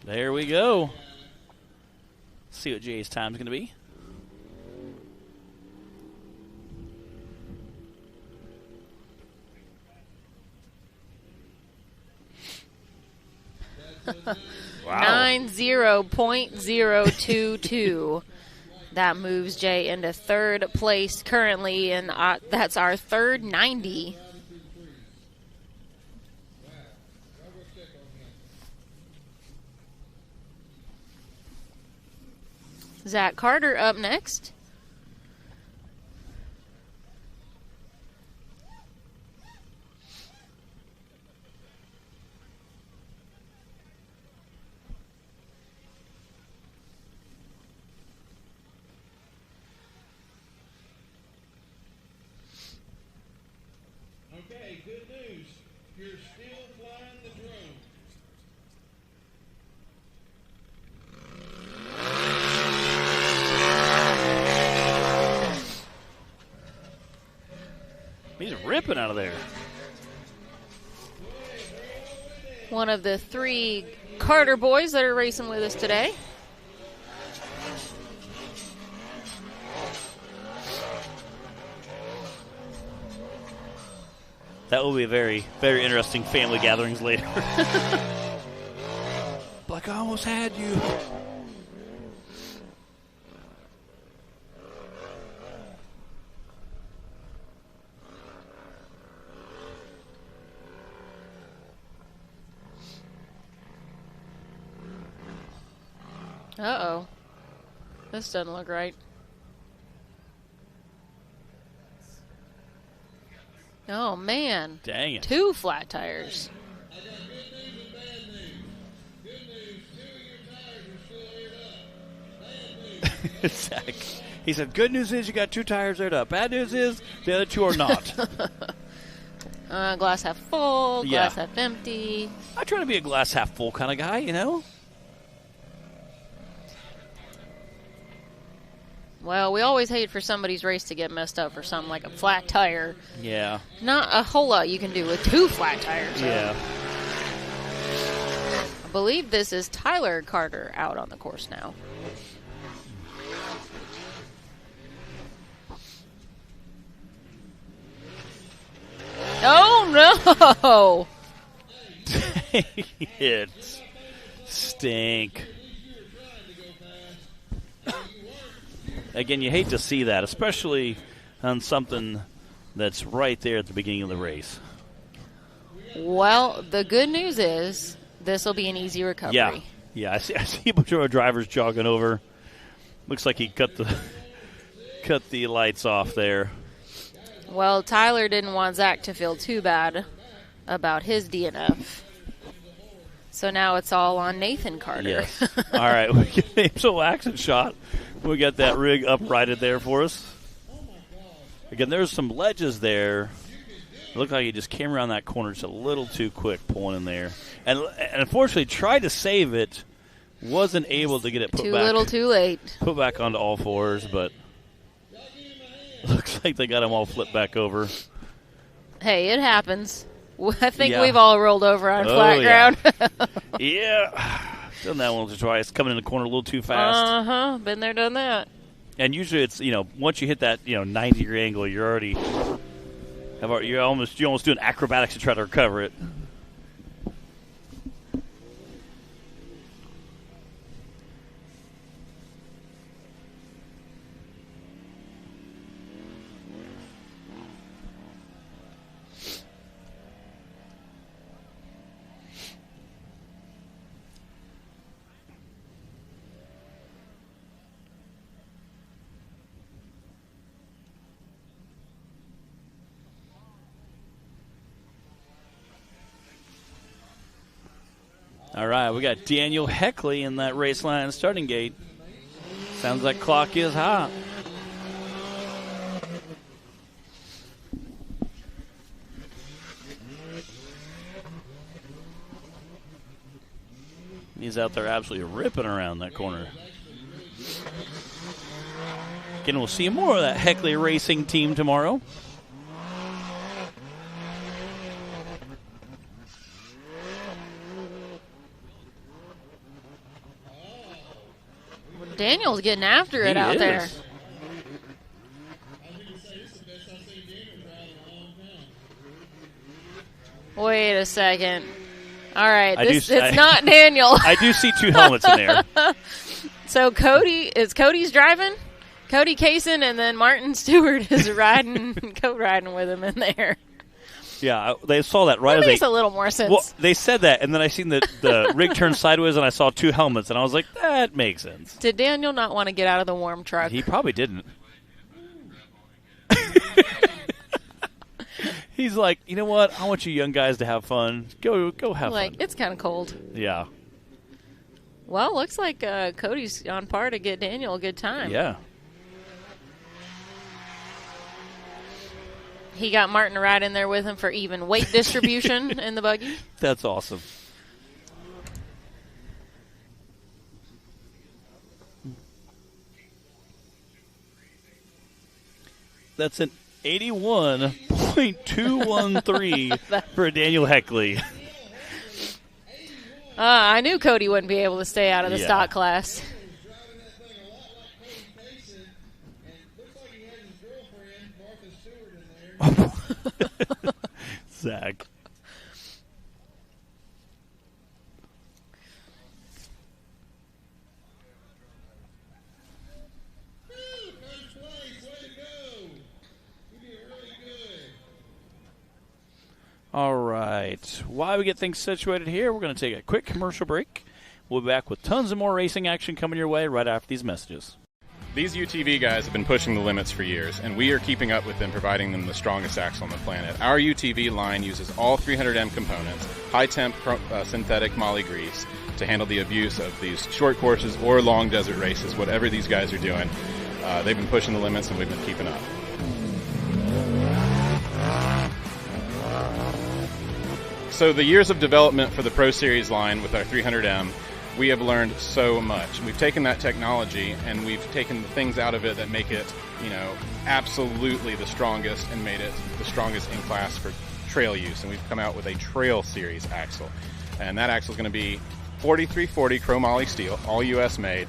There we go. Let's see what Jay's time's going to be. Wow. 90.022. That moves Jay into third place currently, and that's our third 90. Zach Carter up next. Okay, good news. You're still flying the drone. He's ripping out of there. One of the 3 Carter boys that are racing with us today. That will be a very, very interesting family gatherings later. Like, I almost had you. Uh-oh. This doesn't look right. Oh, man. Dang it. 2 flat tires. I got good news and bad news. Good news, 2 of your tires are still aired up. Bad news. Zach, he said, good news is you got 2 tires aired up. Bad news is the other 2 are not. Glass half full, glass half empty. I try to be a glass half full kind of guy, you know? Well, we always hate for somebody's race to get messed up for something like a flat tire. Yeah. Not a whole lot you can do with 2 flat tires. Yeah. I believe this is Tyler Carter out on the course now. Oh, no! It stink. Again, you hate to see that, especially on something that's right there at the beginning of the race. Well, the good news is this will be an easy recovery. Yeah. I see a bunch of our drivers jogging over. Looks like he cut the lights off there. Well, Tyler didn't want Zach to feel too bad about his DNF. So now it's all on Nathan Carter. Yes. All right, we get an Amsoil action shot. We got that rig uprighted there for us. Again, there's some ledges there. It looked like he just came around that corner just a little too quick pulling in there. And unfortunately tried to save it. Wasn't able to get it put too back. Too little, too late. Put back onto all fours, but looks like they got him all flipped back over. Hey, it happens. I think we've all rolled over on flat ground. Yeah. Done that once or twice. Coming in the corner a little too fast. Been there, done that. And usually it's, once you hit that, 90-degree angle, you're almost doing acrobatics to try to recover it. All right, we got Daniel Heckley in that race line starting gate. Sounds like clock is hot. He's out there absolutely ripping around that corner. Again, we'll see more of that Heckley Racing team tomorrow. Daniel's getting after it out there. Wait a second. All right, it's not Daniel. I do see two helmets in there. So Cody's driving, Cody Kaysen, and then Martin Stewart is co-riding with him in there. Yeah, they saw that right that as makes a little more sense. Well, they said that, and then I seen the rig turn sideways, and I saw two helmets, and I was like, that makes sense. Did Daniel not want to get out of the warm truck? He probably didn't. He's like, you know what? I want you young guys to have fun. Go have fun. It's kind of cold. Yeah. Well, looks like Cody's on par to get Daniel a good time. Yeah. He got Martin right in there with him for even weight distribution in the buggy. That's awesome. That's an 81.213 for Daniel Heckley. I knew Cody wouldn't be able to stay out of the stock class. Zach. All right. While we get things situated here, we're going to take a quick commercial break. We'll be back with tons of more racing action coming your way right after these messages. These UTV guys have been pushing the limits for years, and we are keeping up with them, providing them the strongest axle on the planet. Our UTV line uses all 300M components, high-temp synthetic moly grease, to handle the abuse of these short courses or long desert races, whatever these guys are doing. They've been pushing the limits, and we've been keeping up. So the years of development for the Pro Series line with our 300M, we have learned so much. We've taken that technology and we've taken the things out of it that make it, absolutely the strongest and made it the strongest in class for trail use. And we've come out with a Trail Series axle. And that axle is going to be 4340 chromoly steel, all US made,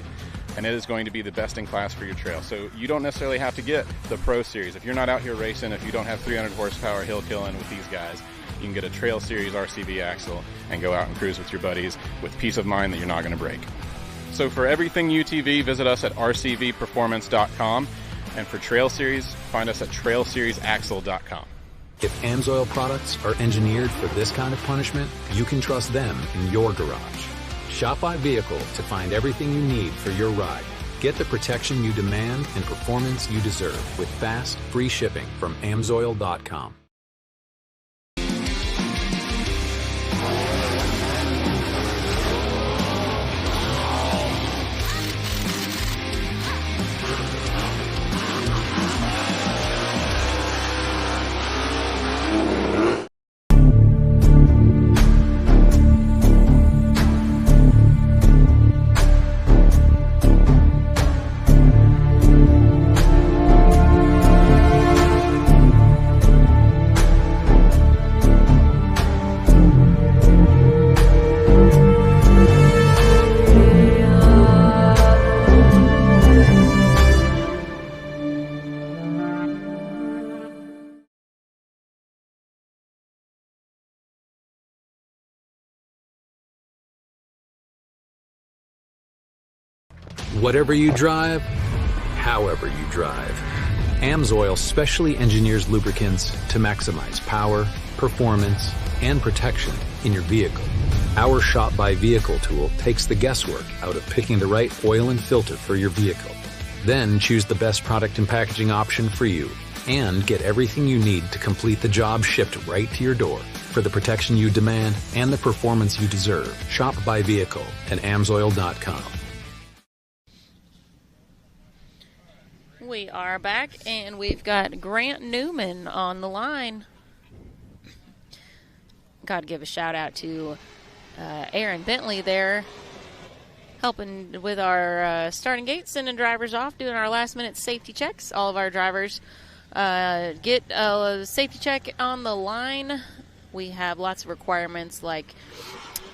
and it is going to be the best in class for your trail. So you don't necessarily have to get the Pro Series. If you're not out here racing, if you don't have 300 horsepower hill killing with these guys, you can get a Trail Series RCV axle and go out and cruise with your buddies with peace of mind that you're not going to break. So for everything UTV, visit us at rcvperformance.com. And for Trail Series, find us at trailseriesaxle.com. If Amsoil products are engineered for this kind of punishment, you can trust them in your garage. Shop by vehicle to find everything you need for your ride. Get the protection you demand and performance you deserve with fast, free shipping from Amsoil.com. Whatever you drive, however you drive, Amsoil specially engineers lubricants to maximize power, performance, and protection in your vehicle. Our Shop by Vehicle tool takes the guesswork out of picking the right oil and filter for your vehicle. Then choose the best product and packaging option for you and get everything you need to complete the job shipped right to your door for the protection you demand and the performance you deserve. Shop by Vehicle at Amsoil.com. We are back, and we've got Grant Newman on the line. Got to give a shout out to Aaron Bentley there, helping with our starting gate, sending drivers off, doing our last-minute safety checks. All of our drivers get a safety check on the line. We have lots of requirements like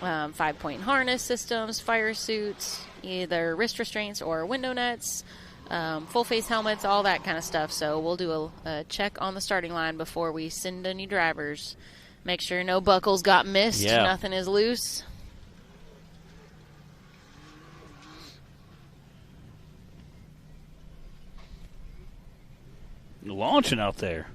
5-point harness systems, fire suits, either wrist restraints or window nuts, full-face helmets, all that kind of stuff. So we'll do a check on the starting line before we send any drivers. Make sure no buckles got missed, nothing is loose. Launching out there.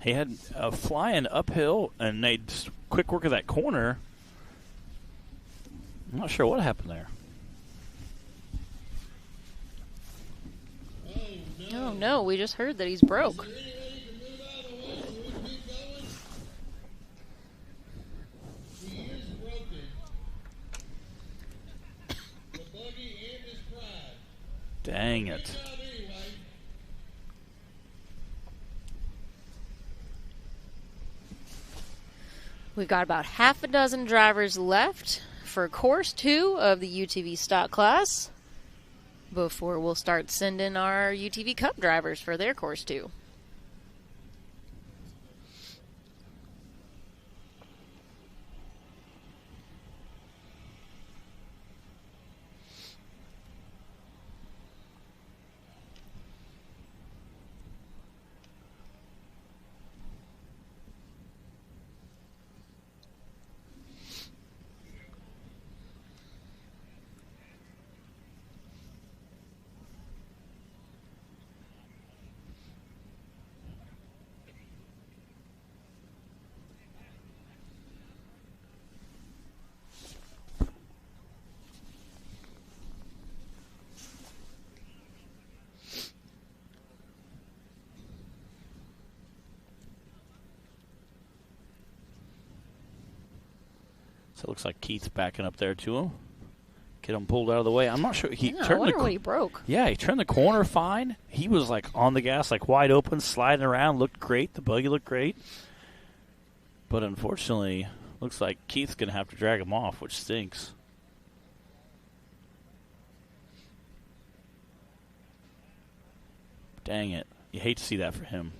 He had a flying uphill, and they just quick work of that corner. I'm not sure what happened there. Oh, no, we just heard that he's broke. Dang it. We've got about half a dozen drivers left for Course 2 of the UTV stock class before we'll start sending our UTV Cup drivers for their Course 2. So it looks like Keith's backing up there to him. Get him pulled out of the way. I'm not sure. He I turned wonder what he broke. Yeah, he turned the corner fine. He was like on the gas, like wide open, sliding around. Looked great. The buggy looked great. But unfortunately, looks like Keith's going to have to drag him off, which stinks. Dang it. You hate to see that for him.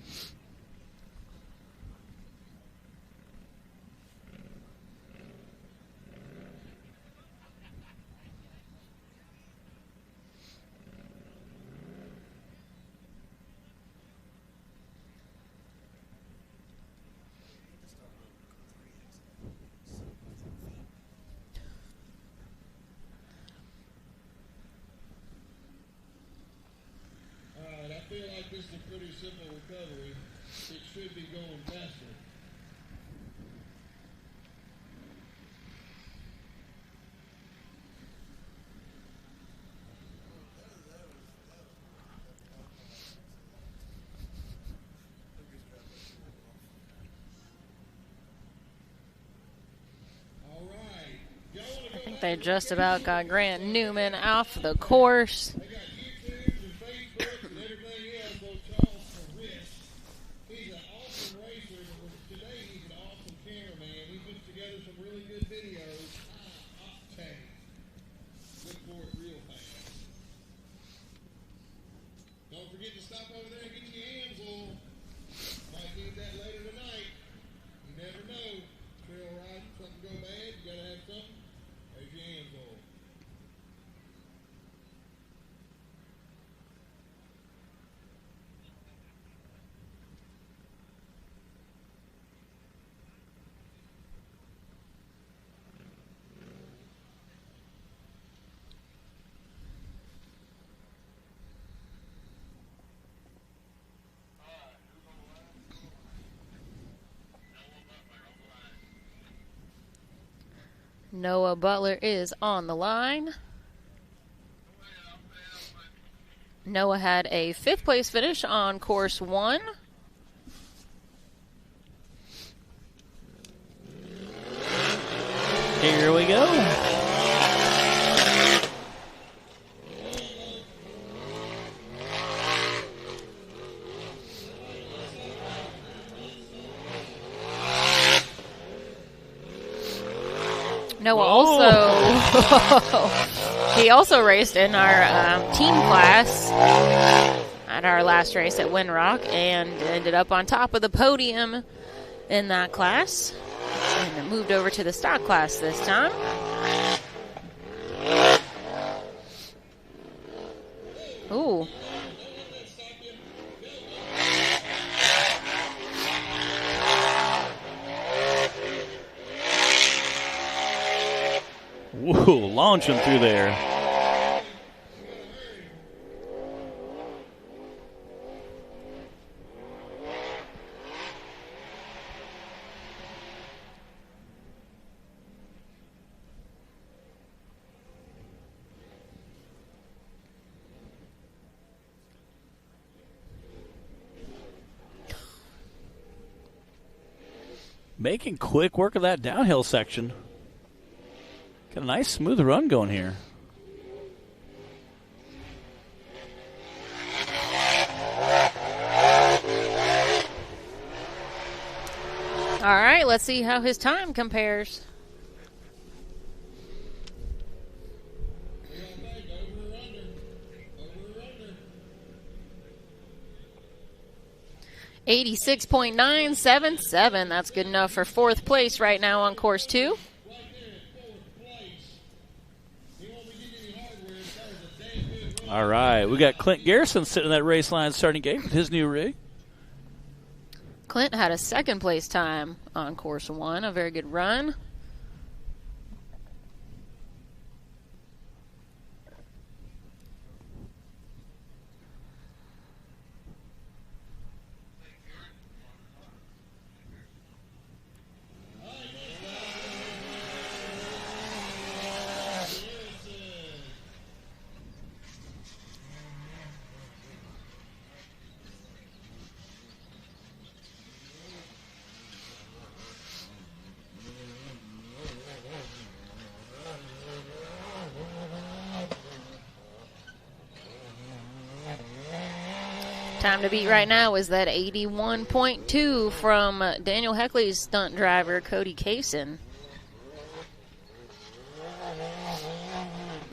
I feel like this is a pretty simple recovery. It should be going faster. All right. I think they just about got Grant Newman off the course. Noah Butler is on the line. Noah had a 5th place finish on course 1. Here we go. Noah he also raced in our team class at our last race at Windrock and ended up on top of the podium in that class. And moved over to the stock class this time. Ooh. Whoa, launching through there. Making quick work of that downhill section. Got a nice smooth run going here. All right, let's see how his time compares. .977. That's good enough for 4th place right now on course 2. All right, we got Clint Garrison sitting in that race line starting gate with his new rig. Clint had a 2nd place time on course 1, a very good run. Time to beat right now is that 81.2 from Daniel Heckley's stunt driver, Cody Kaysen.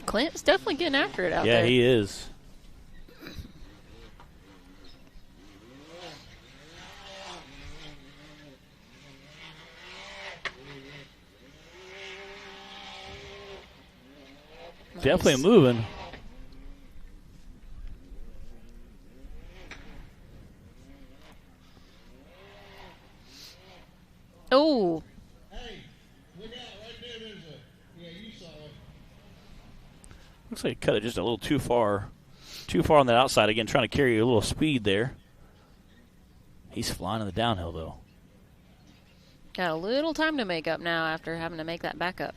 Clint's definitely getting after it out there. Yeah, he is. Nice. Definitely moving. Oh. Hey, look out right there. There's yeah, you saw it. Looks like he cut it just a little too far on that outside. Again, trying to carry a little speed there. He's flying in the downhill, though. Got a little time to make up now after having to make that back up.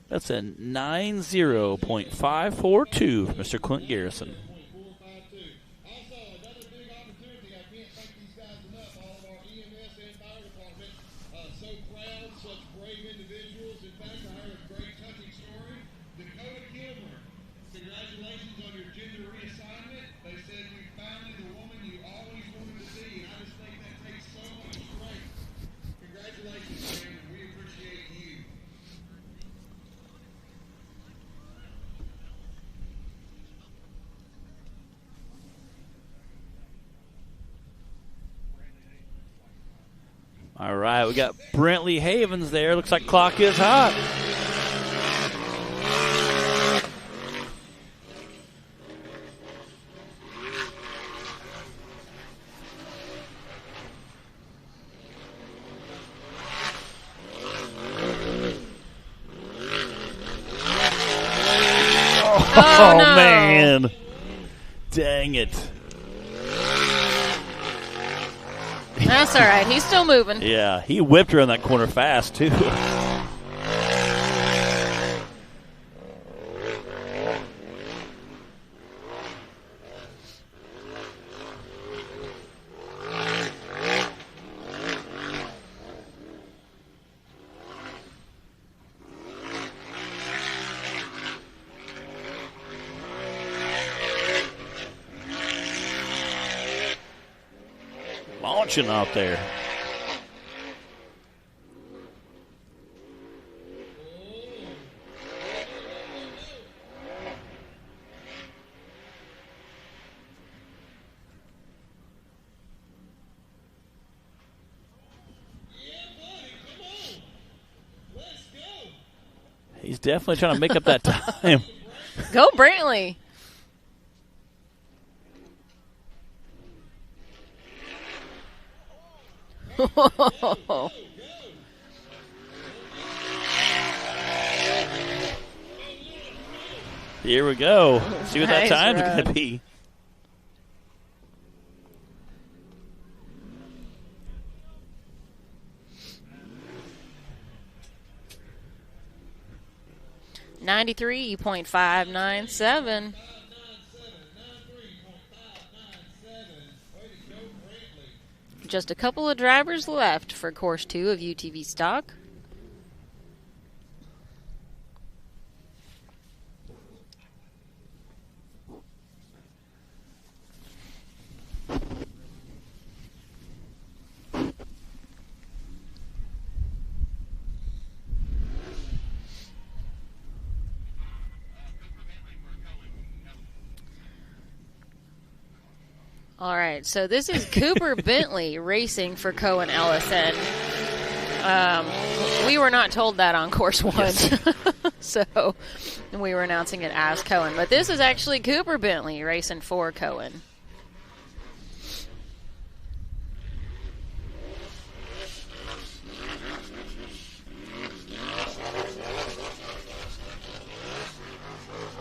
That's a 90.542 for Mr. Clint Garrison. All right, we got Brentley Havens there. Looks like clock is hot. Oh, no. Man. Dang it. That's all right. He's still moving. Yeah, he whipped her in that corner fast, too. Launching out there. He's definitely trying to make up that time. Go Brantley. Here we go. See what Nice that time's run. going to be. .597. Just a couple of drivers left for Course 2 of UTV Stock. All right, so this is Cooper Bentley racing for Cohen Ellison. We were not told that on Course 1, yes. So we were announcing it as Cohen. But this is actually Cooper Bentley racing for Cohen.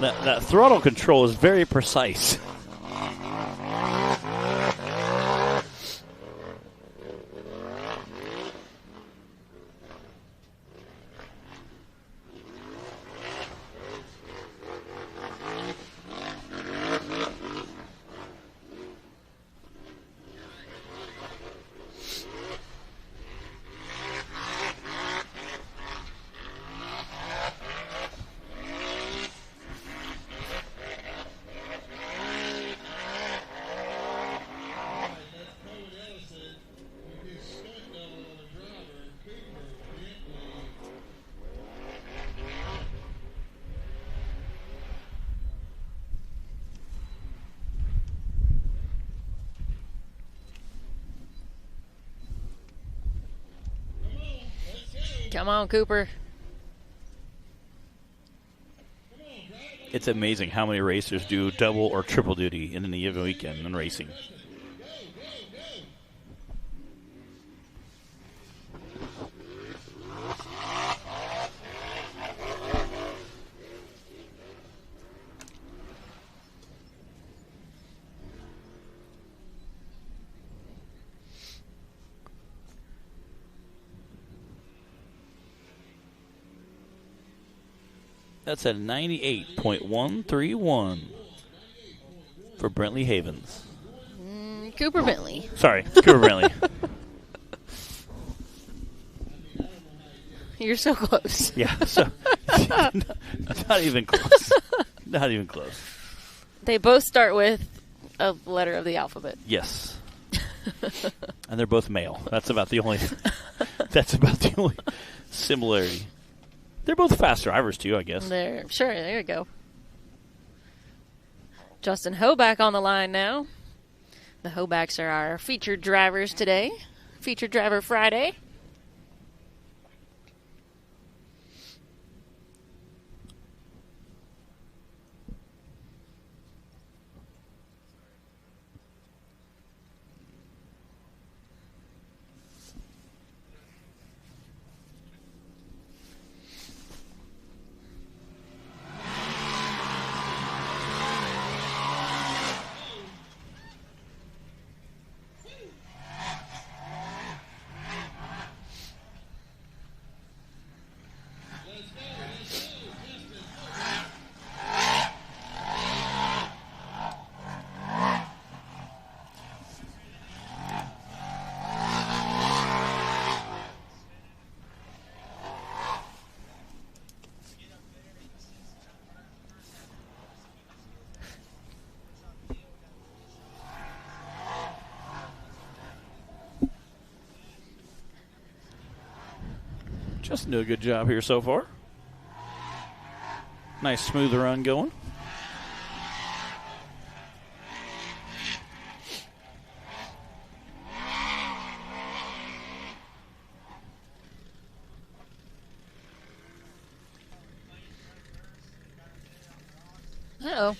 That throttle control is very precise. Come on, Cooper. It's amazing how many racers do double or triple duty in any given weekend in racing. That's a 98.131 for Brentley Havens. Cooper Bentley. Sorry, Cooper Bentley. You're so close. Yeah, so not even close. Not even close. They both start with a letter of the alphabet. Yes. And they're both male. That's about the only similarity. They're both fast drivers, too, I guess. Sure, there you go. Justin Hoback on the line now. The Hobacks are our featured drivers today. Featured Driver Friday. Justin doing a good job here so far. Nice smooth run going. Uh-oh.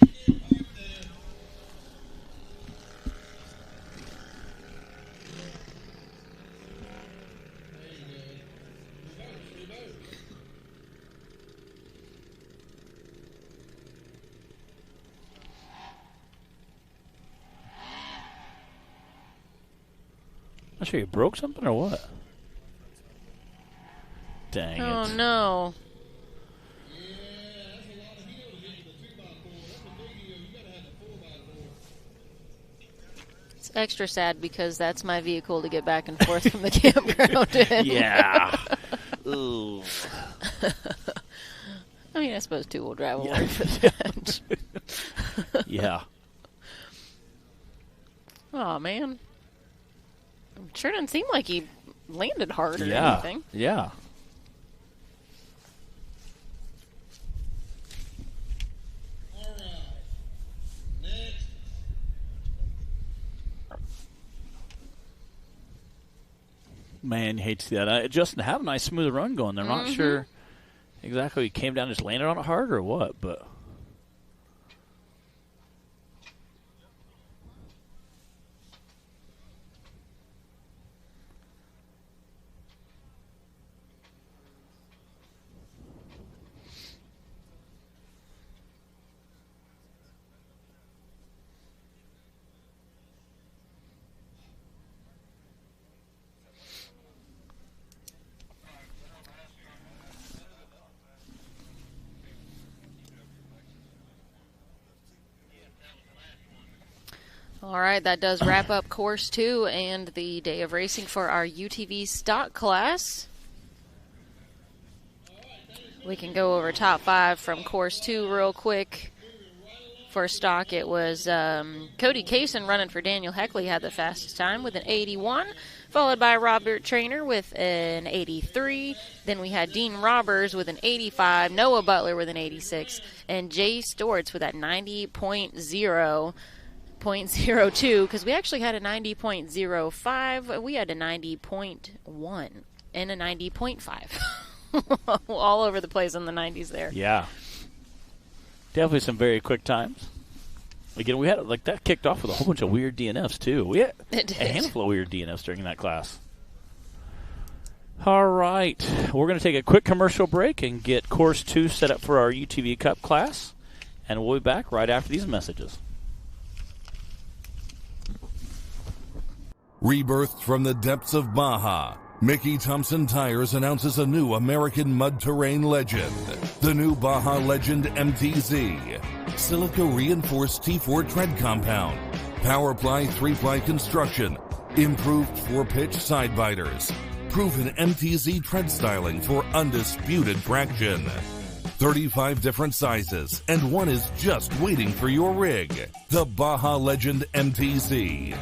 Not sure you broke something or what? Dang it. Oh, no. It's extra sad because that's my vehicle to get back and forth from the campground in. Yeah. Ooh. I mean, I suppose two-wheel drive will Yeah. work for that. Yeah. Oh, man. Sure didn't seem like he landed hard or Yeah. anything. Yeah. Man, you hate to see that. Justin have a nice smooth run going there. I'm not sure exactly he came down and just landed on it hard or what, but All right, that does wrap up Course 2 and the day of racing for our UTV stock class. We can go over top 5 from Course 2 real quick. For stock, it was Cody Kaysen running for Daniel Heckley had the fastest time with an 81, followed by Robert Trainer with an 83. Then we had Dean Robbers with an 85, Noah Butler with an 86, and Jay Storts with that 90.02, because we actually had a 90.05. We had a 90.1 and a 90.5. All over the place in the 90s there. yeah. Definitely some very quick times. Again, we had like that kicked off with a whole bunch of weird DNFs too. We had a handful of weird DNFs during that class. All right, we're going to take a quick commercial break and get Course 2 set up for our UTV Cup class, and we'll be back right after these messages. Rebirthed from the depths of Baja, Mickey Thompson Tires announces a new American mud terrain legend. The new Baja Legend MTZ. Silica reinforced T4 tread compound. Powerply 3-ply construction. Improved 4-pitch side biters. Proven MTZ tread styling for undisputed traction. 35 different sizes, and one is just waiting for your rig. The Baja Legend MTZ.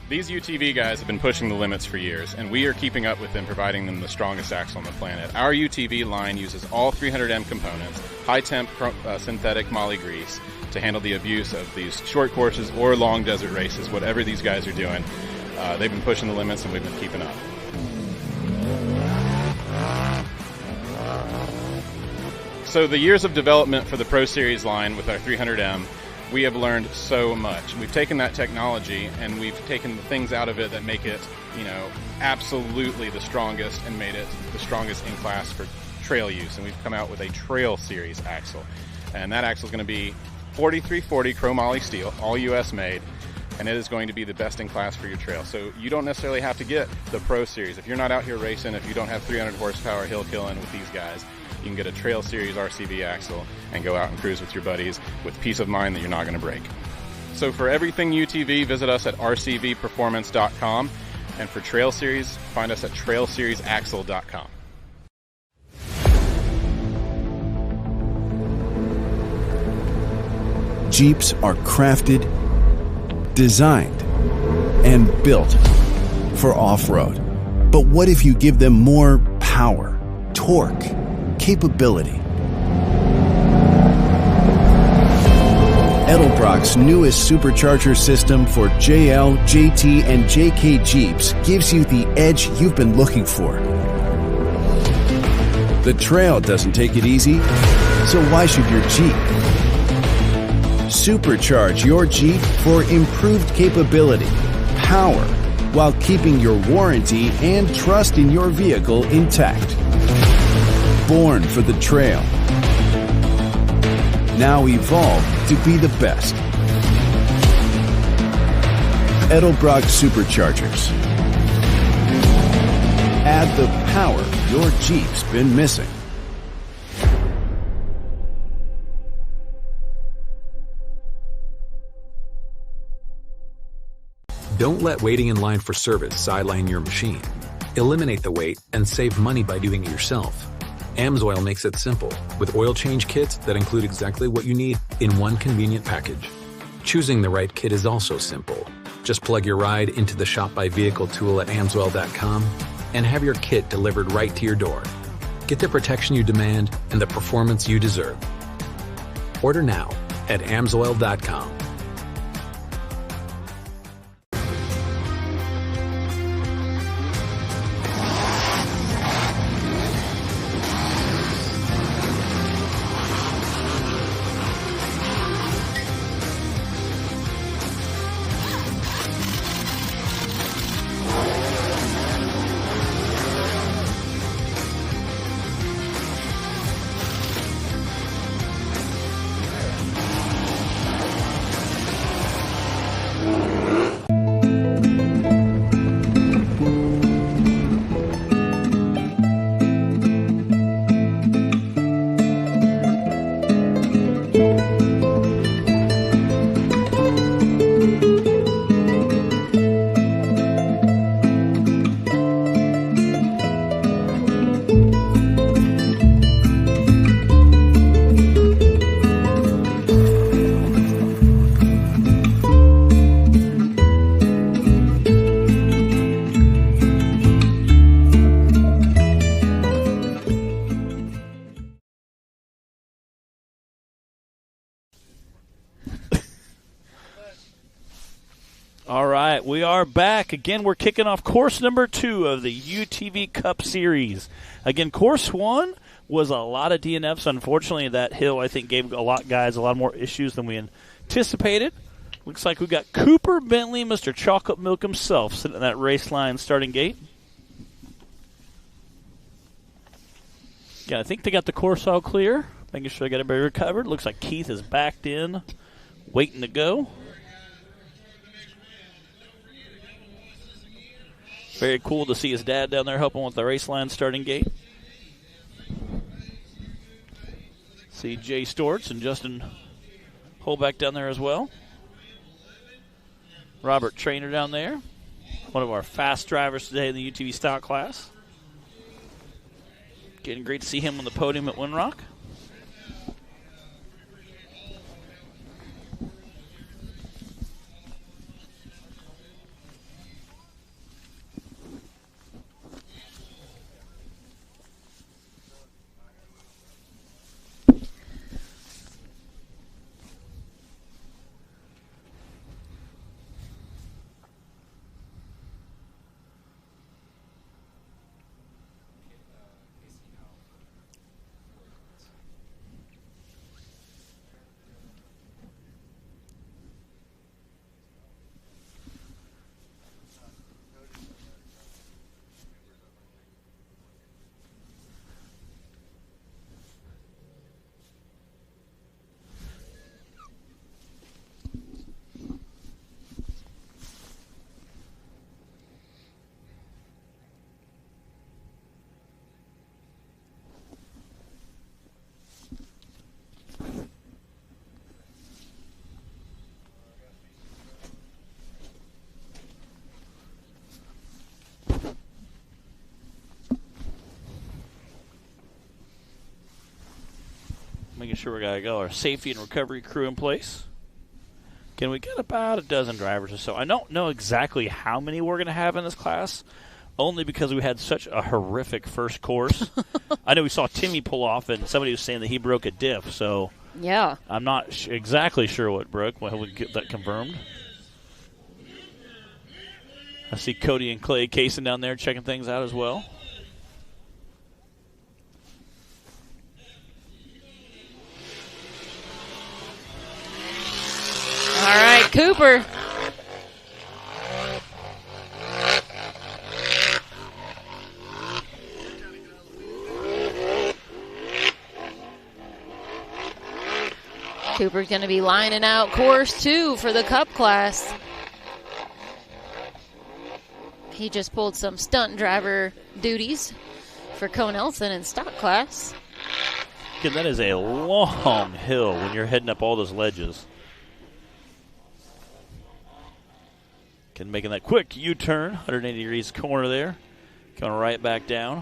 These UTV guys have been pushing the limits for years, and we are keeping up with them, providing them the strongest axle on the planet. Our UTV line uses all 300M components, high-temp synthetic moly grease, to handle the abuse of these short courses or long desert races, whatever these guys are doing. They've been pushing the limits, and we've been keeping up. So the years of development for the Pro Series line with our 300M, We have learned so much. We've taken that technology and we've taken the things out of it that make it, absolutely the strongest and made it the strongest in class for trail use. And we've come out with a Trail Series axle. And that axle is going to be 4340 chromoly steel, all US made, and it is going to be the best in class for your trail. So you don't necessarily have to get the Pro Series. If you're not out here racing, if you don't have 300 horsepower hill killing with these guys, you can get a Trail Series RCV axle and go out and cruise with your buddies with peace of mind that you're not going to break. So for everything UTV, visit us at rcvperformance.com. And for Trail Series, find us at trailseriesaxle.com. Jeeps are crafted, designed, and built for off-road. But what if you give them more power, torque, capability? Edelbrock's newest supercharger system for JL, JT, and JK Jeeps gives you the edge you've been looking for. The trail doesn't take it easy, so why should your Jeep? Supercharge your Jeep for improved capability, power, while keeping your warranty and trust in your vehicle intact. Born for the trail. Now evolved to be the best. Edelbrock Superchargers. Add the power your Jeep's been missing. Don't let waiting in line for service sideline your machine. Eliminate the wait and save money by doing it yourself. Amsoil makes it simple, with oil change kits that include exactly what you need in one convenient package. Choosing the right kit is also simple. Just plug your ride into the Shop by Vehicle tool at Amsoil.com and have your kit delivered right to your door. Get the protection you demand and the performance you deserve. Order now at Amsoil.com. All right, we are back. Again, we're kicking off course number 2 of the UTV Cup Series. Again, course 1 was a lot of DNFs. Unfortunately, that hill, I think, gave a lot more issues than we anticipated. Looks like we got Cooper Bentley, Mr. Chocolate Milk himself, sitting at that race line starting gate. Yeah, I think they got the course all clear. Making sure they got everybody recovered. Looks like Keith is backed in, waiting to go. Very cool to see his dad down there helping with the race line starting gate. See Jay Stortz and Justin Holbeck down there as well. Robert Trainer down there. One of our fast drivers today in the UTV stock class. Getting great to see him on the podium at Winrock. Making sure we got our safety and recovery crew in place. Can we get about a dozen drivers or so? I don't know exactly how many we're going to have in this class, only because we had such a horrific first course. I know we saw Timmy pull off, and somebody was saying that he broke a diff, so yeah, I'm not exactly sure what broke. We'll get that confirmed. I see Cody and Clay Cason down there checking things out as well. All right, Cooper. Cooper's going to be lining out course 2 for the Cup class. He just pulled some stunt driver duties for Cone Elson in stock class. Again, that is a long hill when you're heading up all those ledges. Making that quick U-turn, 180 degrees corner there. Coming right back down.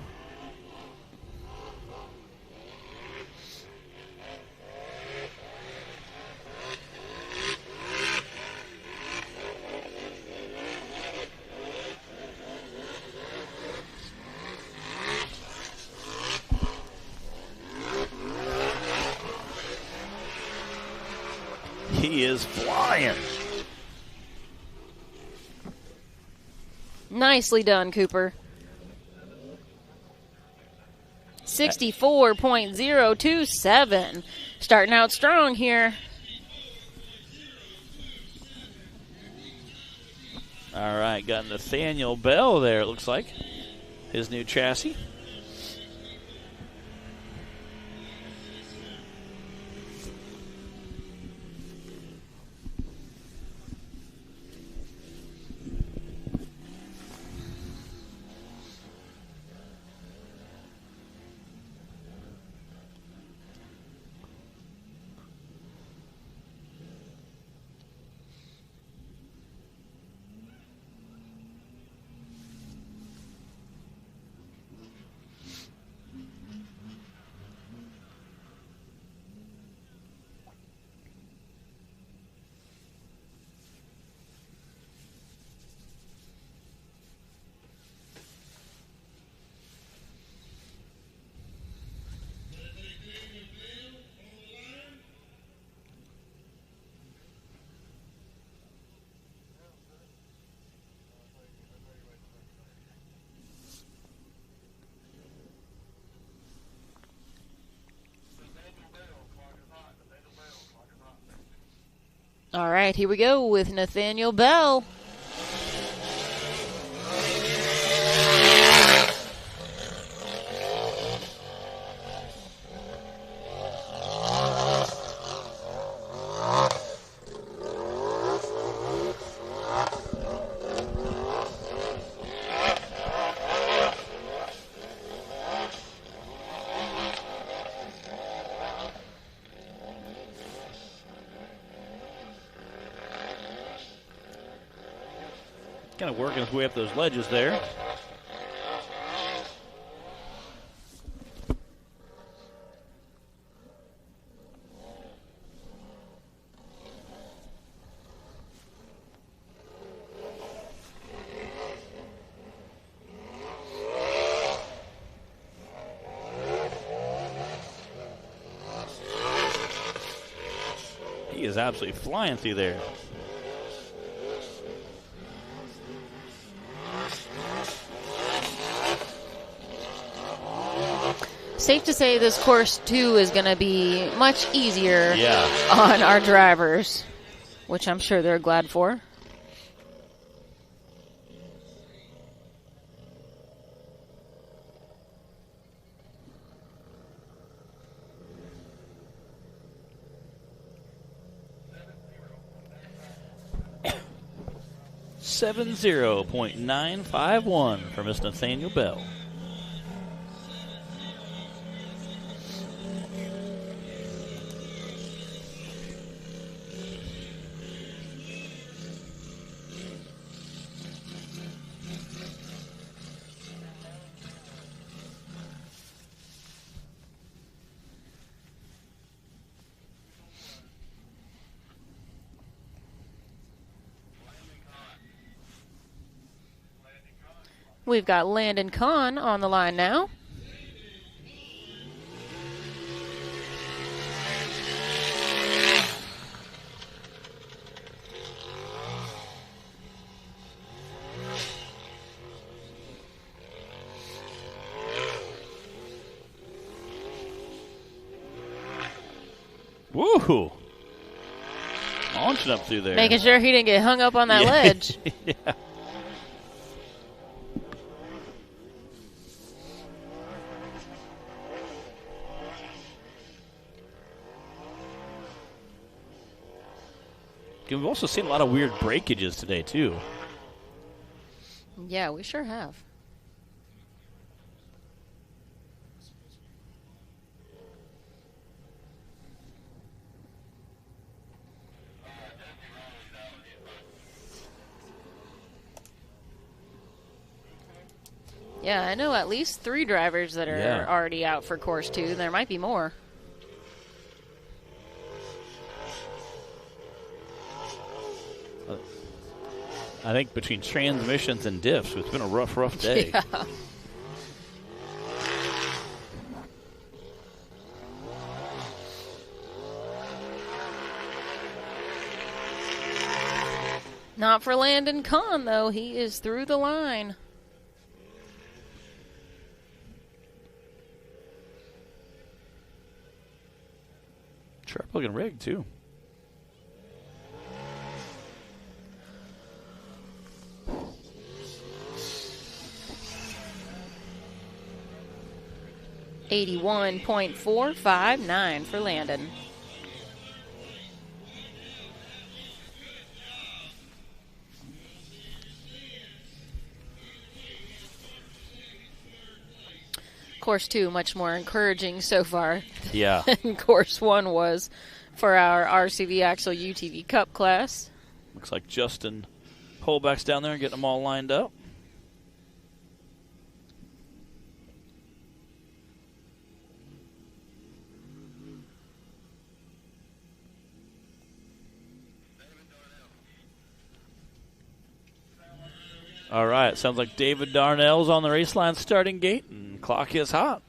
He is flying. Nicely done, Cooper. 64.027. Starting out strong here. All right, got Nathaniel Bell there, it looks like. His new chassis. All right, here we go with Nathaniel Bell. Kind of working his way up those ledges there. He is absolutely flying through there. Safe to say this course 2 is going to be much easier on our drivers, which I'm sure they're glad for. .951 for Miss Nathaniel Bell. We've got Landon Kahn on the line now. Woo! Launching up through there. Making sure he didn't get hung up on that ledge. Yeah. We've also seen a lot of weird breakages today, too. Yeah, we sure have. Yeah, I know at least 3 drivers that are already out for course 2. There might be more. I think between transmissions and diffs, it's been a rough day. Yeah. Not for Landon Kahn, though. He is through the line. Sharp looking rig, too. $81.459 for Landon. Course 2, much more encouraging so far than Course 1 was for our RCV Axle UTV Cup class. Looks like Justin Holbeck's down there getting them all lined up. All right, sounds like David Darnell's on the race line starting gate, and clock is hot.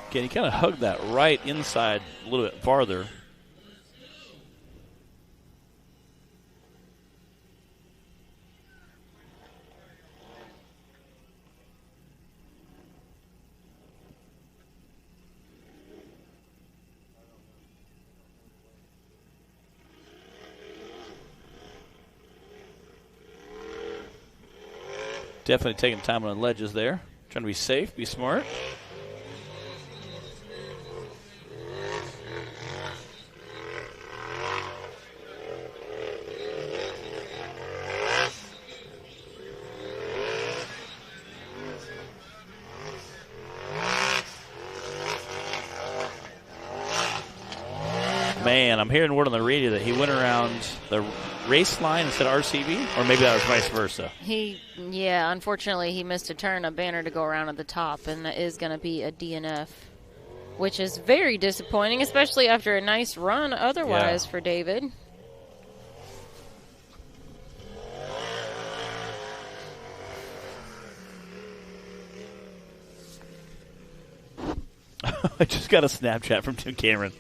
Again, he kind of hugged that right inside a little bit farther. Definitely taking time on the ledges there. Trying to be safe, be smart. Man, I'm hearing word on the radio that he went around the race line instead of RCV, or maybe that was vice versa. Yeah, unfortunately, he missed a turn, a banner to go around at the top, and that is going to be a DNF, which is very disappointing, especially after a nice run otherwise for David. I just got a Snapchat from Tim Cameron.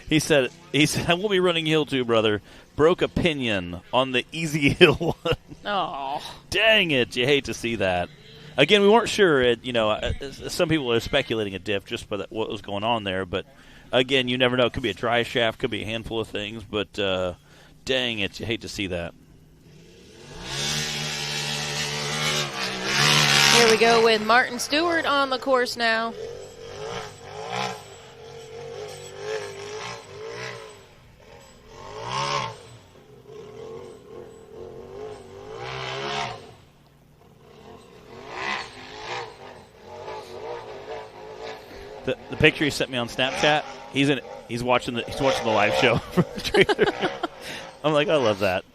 He said, I will be running hill too, brother. Broke a pinion on the easy hill one. Oh. Dang it. You hate to see that. Again, we weren't sure. Some people are speculating a diff just by what was going on there. But, again, you never know. It could be a dry shaft. Could be a handful of things. But, dang it. You hate to see that. Here we go with Martin Stewart on the course now. The picture he sent me on Snapchat, he's watching the live show from the trailer. I'm like, I love that.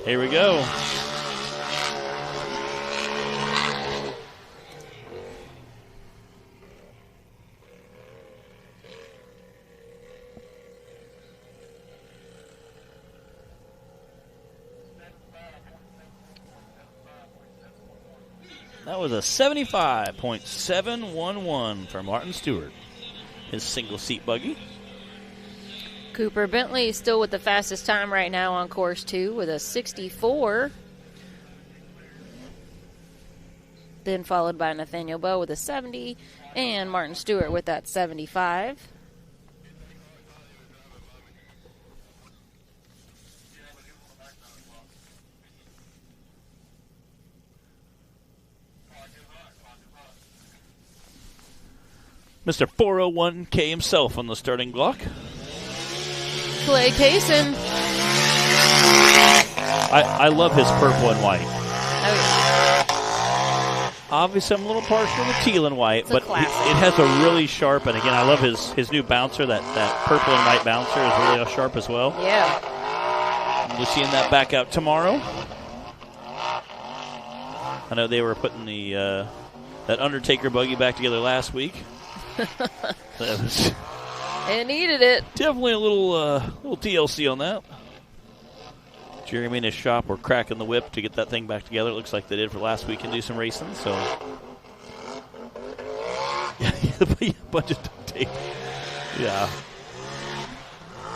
Here we go. That was a 75.711 for Martin Stewart. His single seat buggy. Cooper Bentley still with the fastest time right now on course 2 with a 64. Then followed by Nathaniel Bowe with a 70 and Martin Stewart with that 75. Mr. 401K himself on the starting block. Clay Kaysen. I love his purple and white. Oh, yeah. Obviously, I'm a little partial to teal and white, It's but it has a really sharp, and again, I love his new bouncer. That purple and white bouncer is really sharp as well. Yeah. We're seeing that back out tomorrow. I know they were putting that Undertaker buggy back together last week. It needed it. Definitely a little TLC on that. Jeremy and his shop were cracking the whip to get that thing back together. It looks like they did for last week and do some racing. So, a bunch of duct tape. Yeah.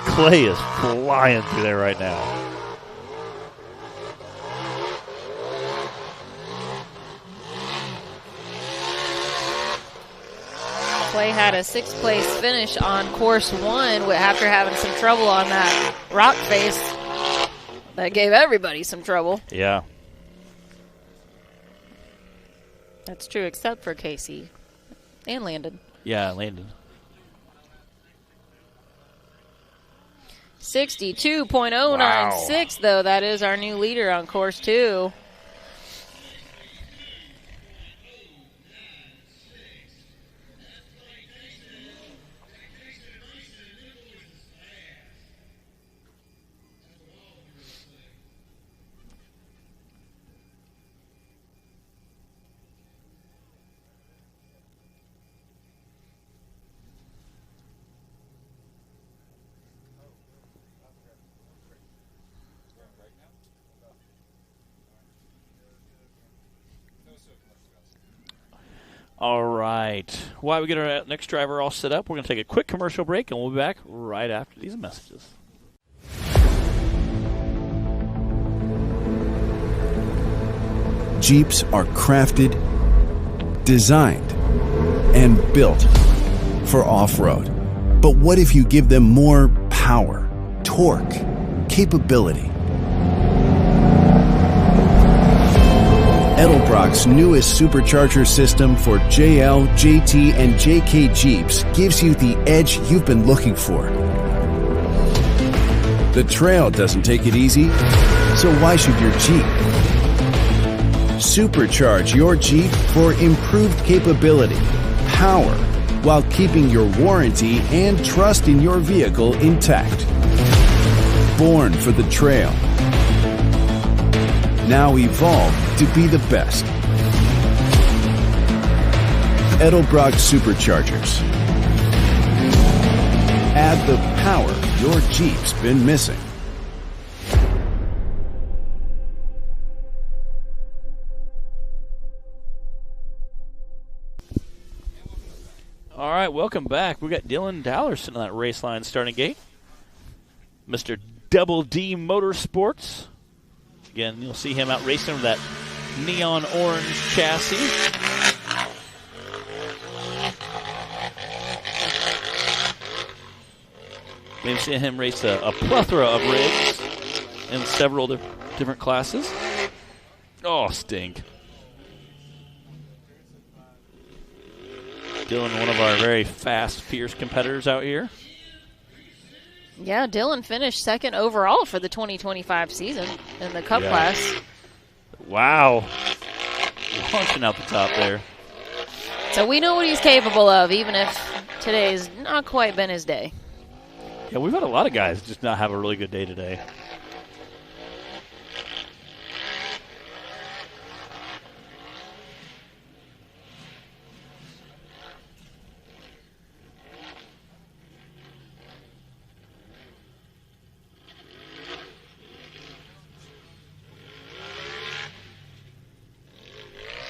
Clay is flying through there right now. Clay had a 6th place finish on course 1 after having some trouble on that rock face. That gave everybody some trouble. Yeah. That's true, except for Casey and Landon. Yeah, Landon. 62.096, though. That is our new leader on course 2. All right. While we get our next driver all set up, we're going to take a quick commercial break, and we'll be back right after these messages. Jeeps are crafted, designed, and built for off-road. But what if you give them more power, torque, capability? Edelbrock's newest supercharger system for JL, JT, and JK Jeeps gives you the edge you've been looking for. The trail doesn't take it easy, so why should your Jeep? Supercharge your Jeep for improved capability, power, while keeping your warranty and trust in your vehicle intact. Born for the trail. Now evolved to be the best. Edelbrock Superchargers. Add the power your Jeep's been missing. All right, welcome back. We got Dylan Dowler sitting on that race line starting gate. Mr. Double D Motorsports. Again, you'll see him out racing with that neon orange chassis. We've seen him race a plethora of rigs in several different classes. Oh, stink. Dylan, one of our very fast, fierce competitors out here. Yeah, Dylan finished second overall for the 2025 season in the Cup class. Wow. Launching out the top there. So we know what he's capable of, even if today's not quite been his day. Yeah, we've had a lot of guys just not have a really good day today.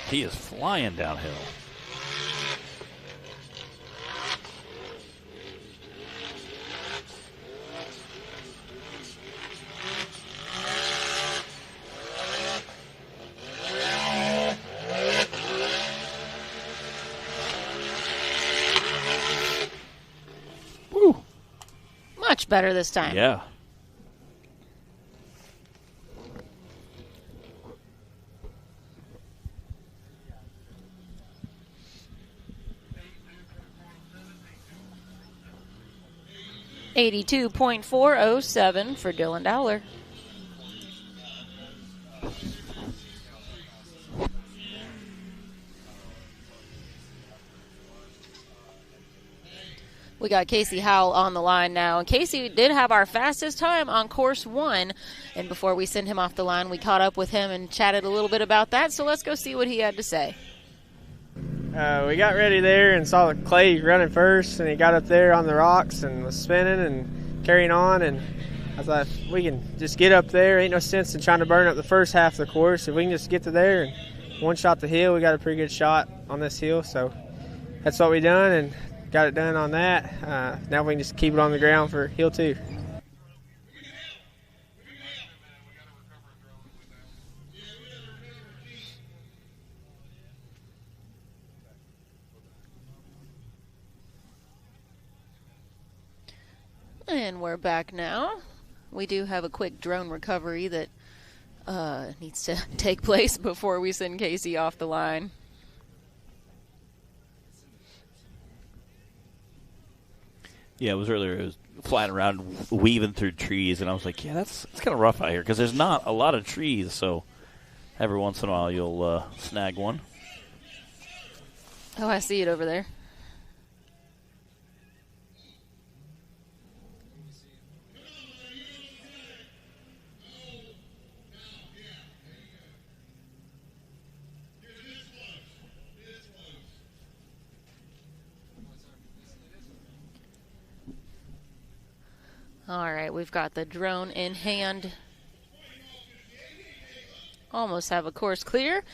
He is flying downhill. Woo. Much better this time. Yeah. $82.407 for Dylan Dowler. We got Casey Howell on the line now. And Casey did have our fastest time on course 1. And before we send him off the line, we caught up with him and chatted a little bit about that. So let's go see what he had to say. We got ready there and saw Clay running first, and he got up there on the rocks and was spinning and carrying on. And I thought, if we can just get up there, ain't no sense in trying to burn up the first half of the course. If we can just get to there and one shot the hill, we got a pretty good shot on this hill. So that's what we done and got it done on that. Now we can just keep it on the ground for hill 2. And we're back now. We do have a quick drone recovery that needs to take place before we send Casey off the line. Yeah, it was earlier. It was flying around, weaving through trees, and I was like, yeah, that's kind of rough out here because there's not a lot of trees, so every once in a while you'll snag one. Oh, I see it over there. All right, we've got the drone in hand. Almost have a course clear.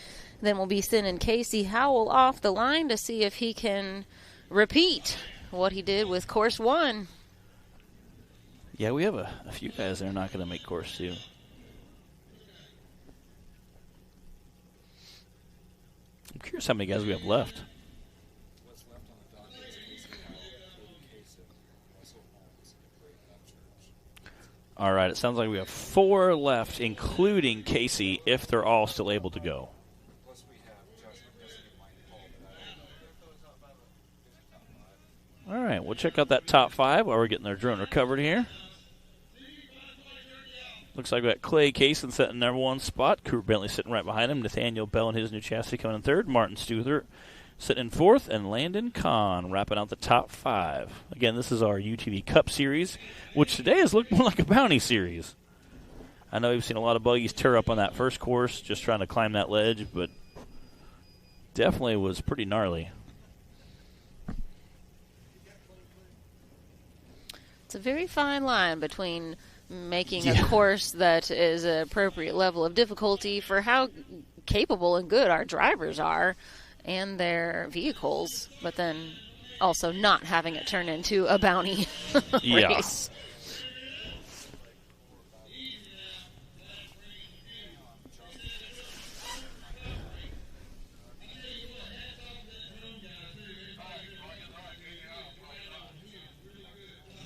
Then we'll be sending Casey Howell off the line to see if he can repeat what he did with course 1. Yeah, we have a few guys that are not going to make course 2. I'm curious how many guys we have left. All right, it sounds like we have 4 left, including Casey, if they're all still able to go. All right, we'll check out that top 5 while we're getting their drone recovered here. Looks like we got Clay Kaysen sitting in number 1 spot. Cooper Bentley sitting right behind him. Nathaniel Bell and his new chassis coming in 3rd. Martin Stuther sitting in 4th. And Landon Kahn wrapping out the top 5. Again, this is our UTV Cup Series, which today has looked more like a bounty series. I know we've seen a lot of buggies tear up on that first course just trying to climb that ledge, but definitely was pretty gnarly. a very fine line between making a course that is an appropriate level of difficulty for how capable and good our drivers are and their vehicles, but then also not having it turn into a bounty race.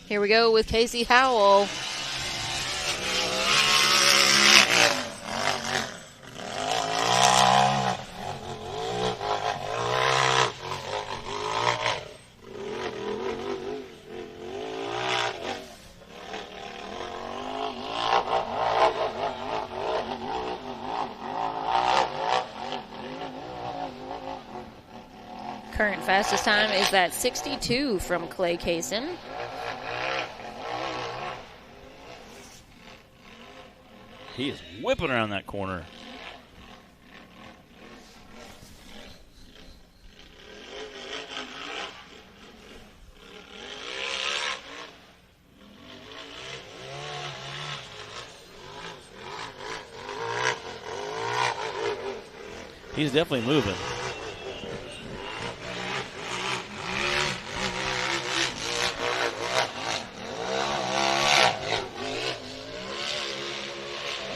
Here we go with Casey Howell. Current fastest time is that 62 from Clay Kaysen. He is whipping around that corner. He's definitely moving.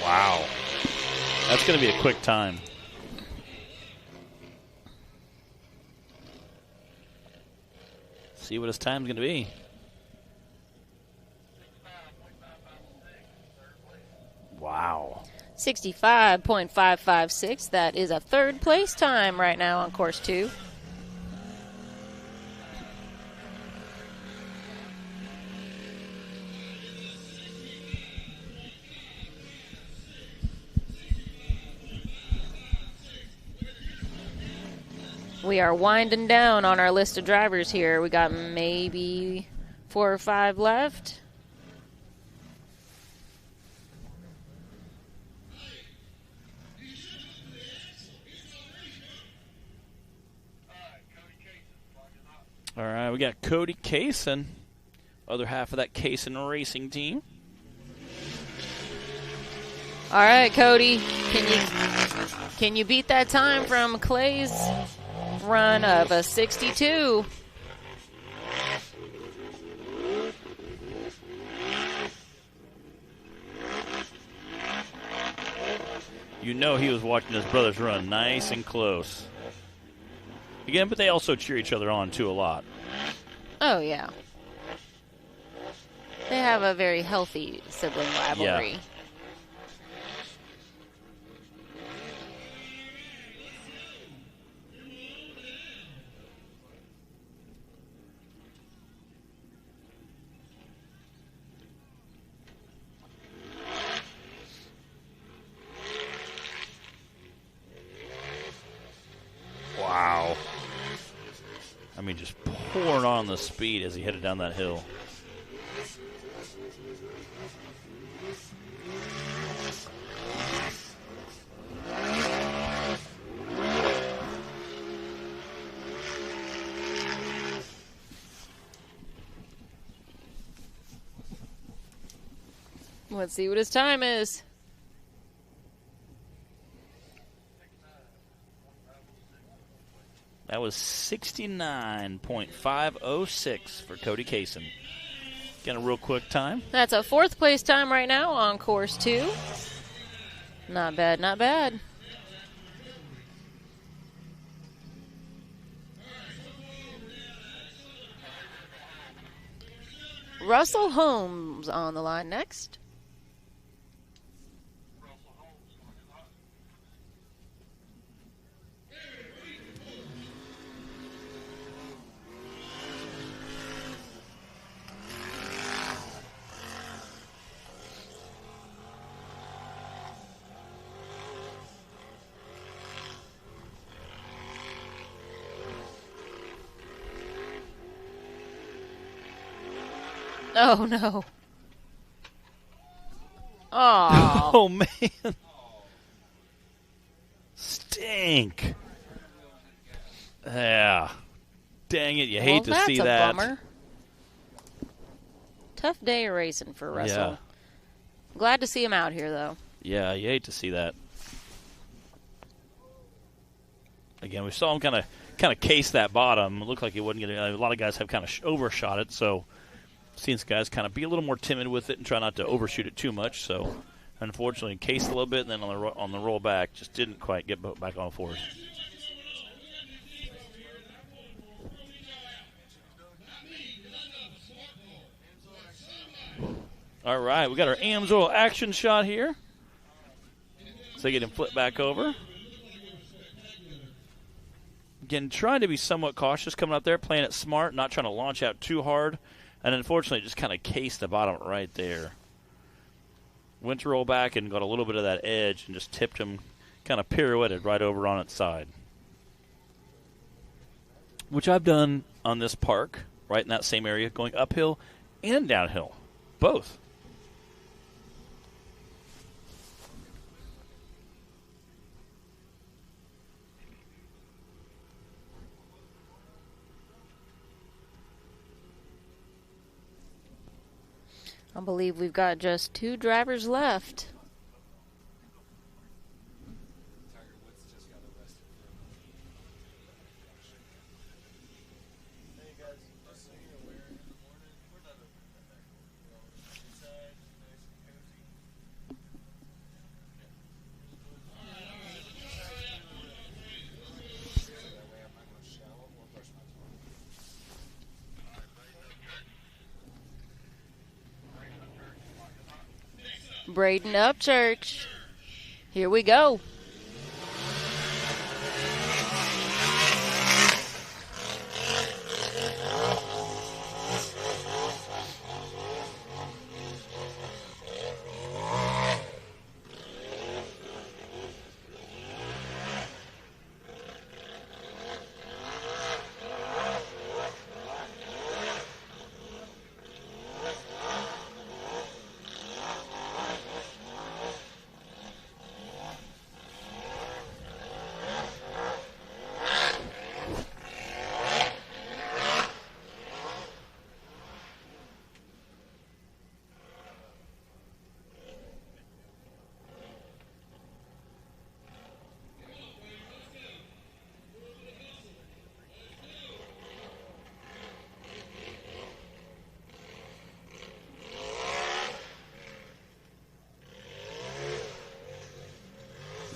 Wow. That's going to be a quick time. See what his time's going to be. Wow. 65.556. That is a third place time right now on course 2. We are winding down on our list of drivers here. We got maybe 4 or 5 left. All right, we got Cody Kaysen, other half of that Kaysen racing team. All right, Cody, can you beat that time from Clay's run of a 62? You know he was watching his brothers run nice and close. Again, but they also cheer each other on, too, a lot. Oh, yeah. They have a very healthy sibling rivalry. Yeah. Wow. I mean, just pouring on the speed as he headed down that hill. Let's see what his time is. That was 69.506 for Cody Kaysen. Get a real quick time. That's a 4th place time right now on course 2. Not bad, not bad. Russell Holmes on the line next. Oh, no. Oh. Oh, man. Stink. Yeah. Dang it, you hate to see that. Bummer. tough day of racing for Russell. Yeah. Glad to see him out here, though. Yeah, you hate to see that. Again, we saw him kind of case that bottom. It looked like he wasn't getting. A lot of guys have kind of overshot it, so seen some guys kind of be a little more timid with it and try not to overshoot it too much. So, unfortunately, cased a little bit, and then on the roll back, just didn't quite get back on fours. All right, we got our Amsoil action shot here. So get him flip back over. Again, trying to be somewhat cautious coming out there, playing it smart, not trying to launch out too hard. And unfortunately, just kind of cased the bottom right there. Went to roll back and got a little bit of that edge and just tipped him, kind of pirouetted right over on its side. Which I've done on this park, right in that same area, going uphill and downhill, both. I believe we've got just 2 drivers left. Braden Upchurch. Here we go.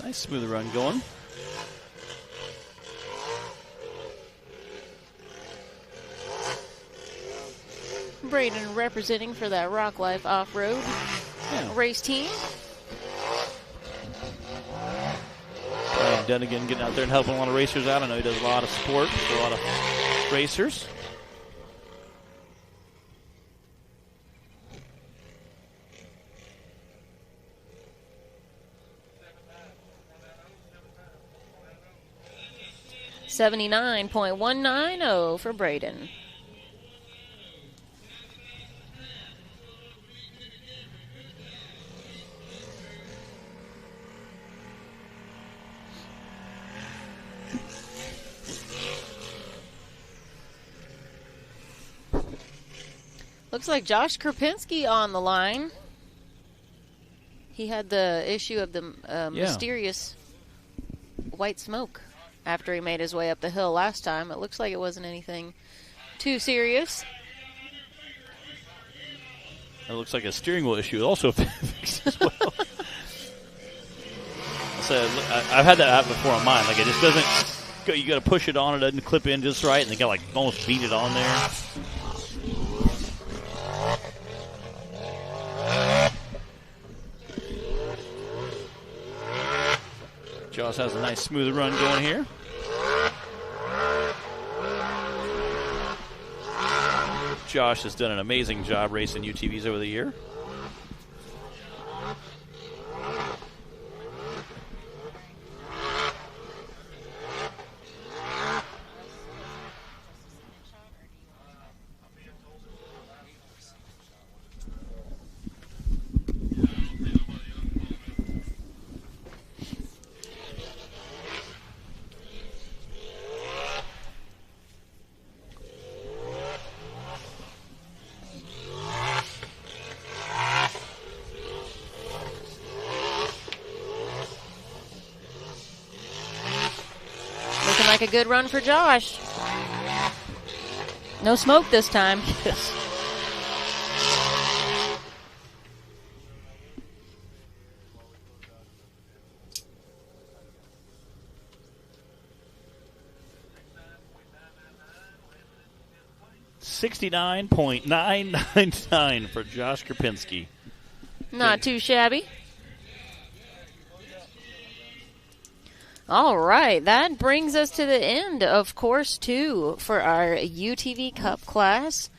Nice smooth run going. Braden representing for that Rock Life Off-Road race team. Brian Dunnigan getting out there and helping a lot of racers out. I know he does a lot of support for a lot of racers. $79.190 for Braden. Looks like Josh Krupinski on the line. He had the issue of the mysterious white smoke after he made his way up the hill last time. It looks like it wasn't anything too serious. It looks like a steering wheel issue also fixed as well. I've had that happen before on mine. Like, it just doesn't go. You got to push it on. It doesn't clip in just right, and they got like almost beat it on there. Josh has a nice smooth run going here. Josh has done an amazing job racing UTVs over the year. like a good run for Josh. No smoke this time. Yes. $69.999 for Josh Krupinski. Not too shabby. All right, that brings us to the end of Course 2 for our UTV Cup class.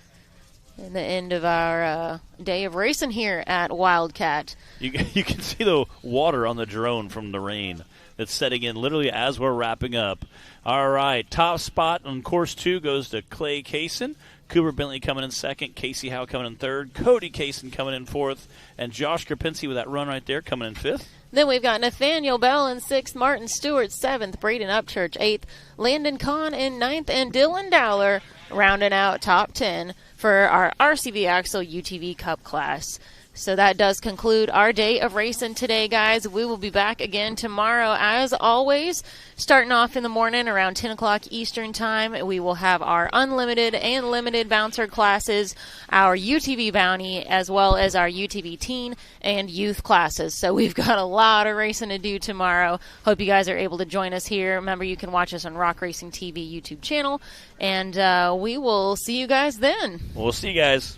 And the end of our day of racing here at Wildcat. You can see the water on the drone from the rain that's setting in literally as we're wrapping up. All right, top spot on Course 2 goes to Clay Kaysen. Cooper Bentley coming in second. Casey Howe coming in third. Cody Kaysen coming in fourth. And Josh Krupinski with that run right there coming in fifth. Then we've got Nathaniel Bell in 6th, Martin Stewart 7th, Braden Upchurch 8th, Landon Kahn in 9th, and Dylan Dowler rounding out top 10 for our RCV Axle UTV Cup class. So that does conclude our day of racing today, guys. We will be back again tomorrow, as always, starting off in the morning around 10 o'clock Eastern Time. We will have our unlimited and limited bouncer classes, our UTV bounty, as well as our UTV teen and youth classes. So we've got a lot of racing to do tomorrow. Hope you guys are able to join us here. Remember, you can watch us on Rock Racing TV YouTube channel, and we will see you guys then. We'll see you guys.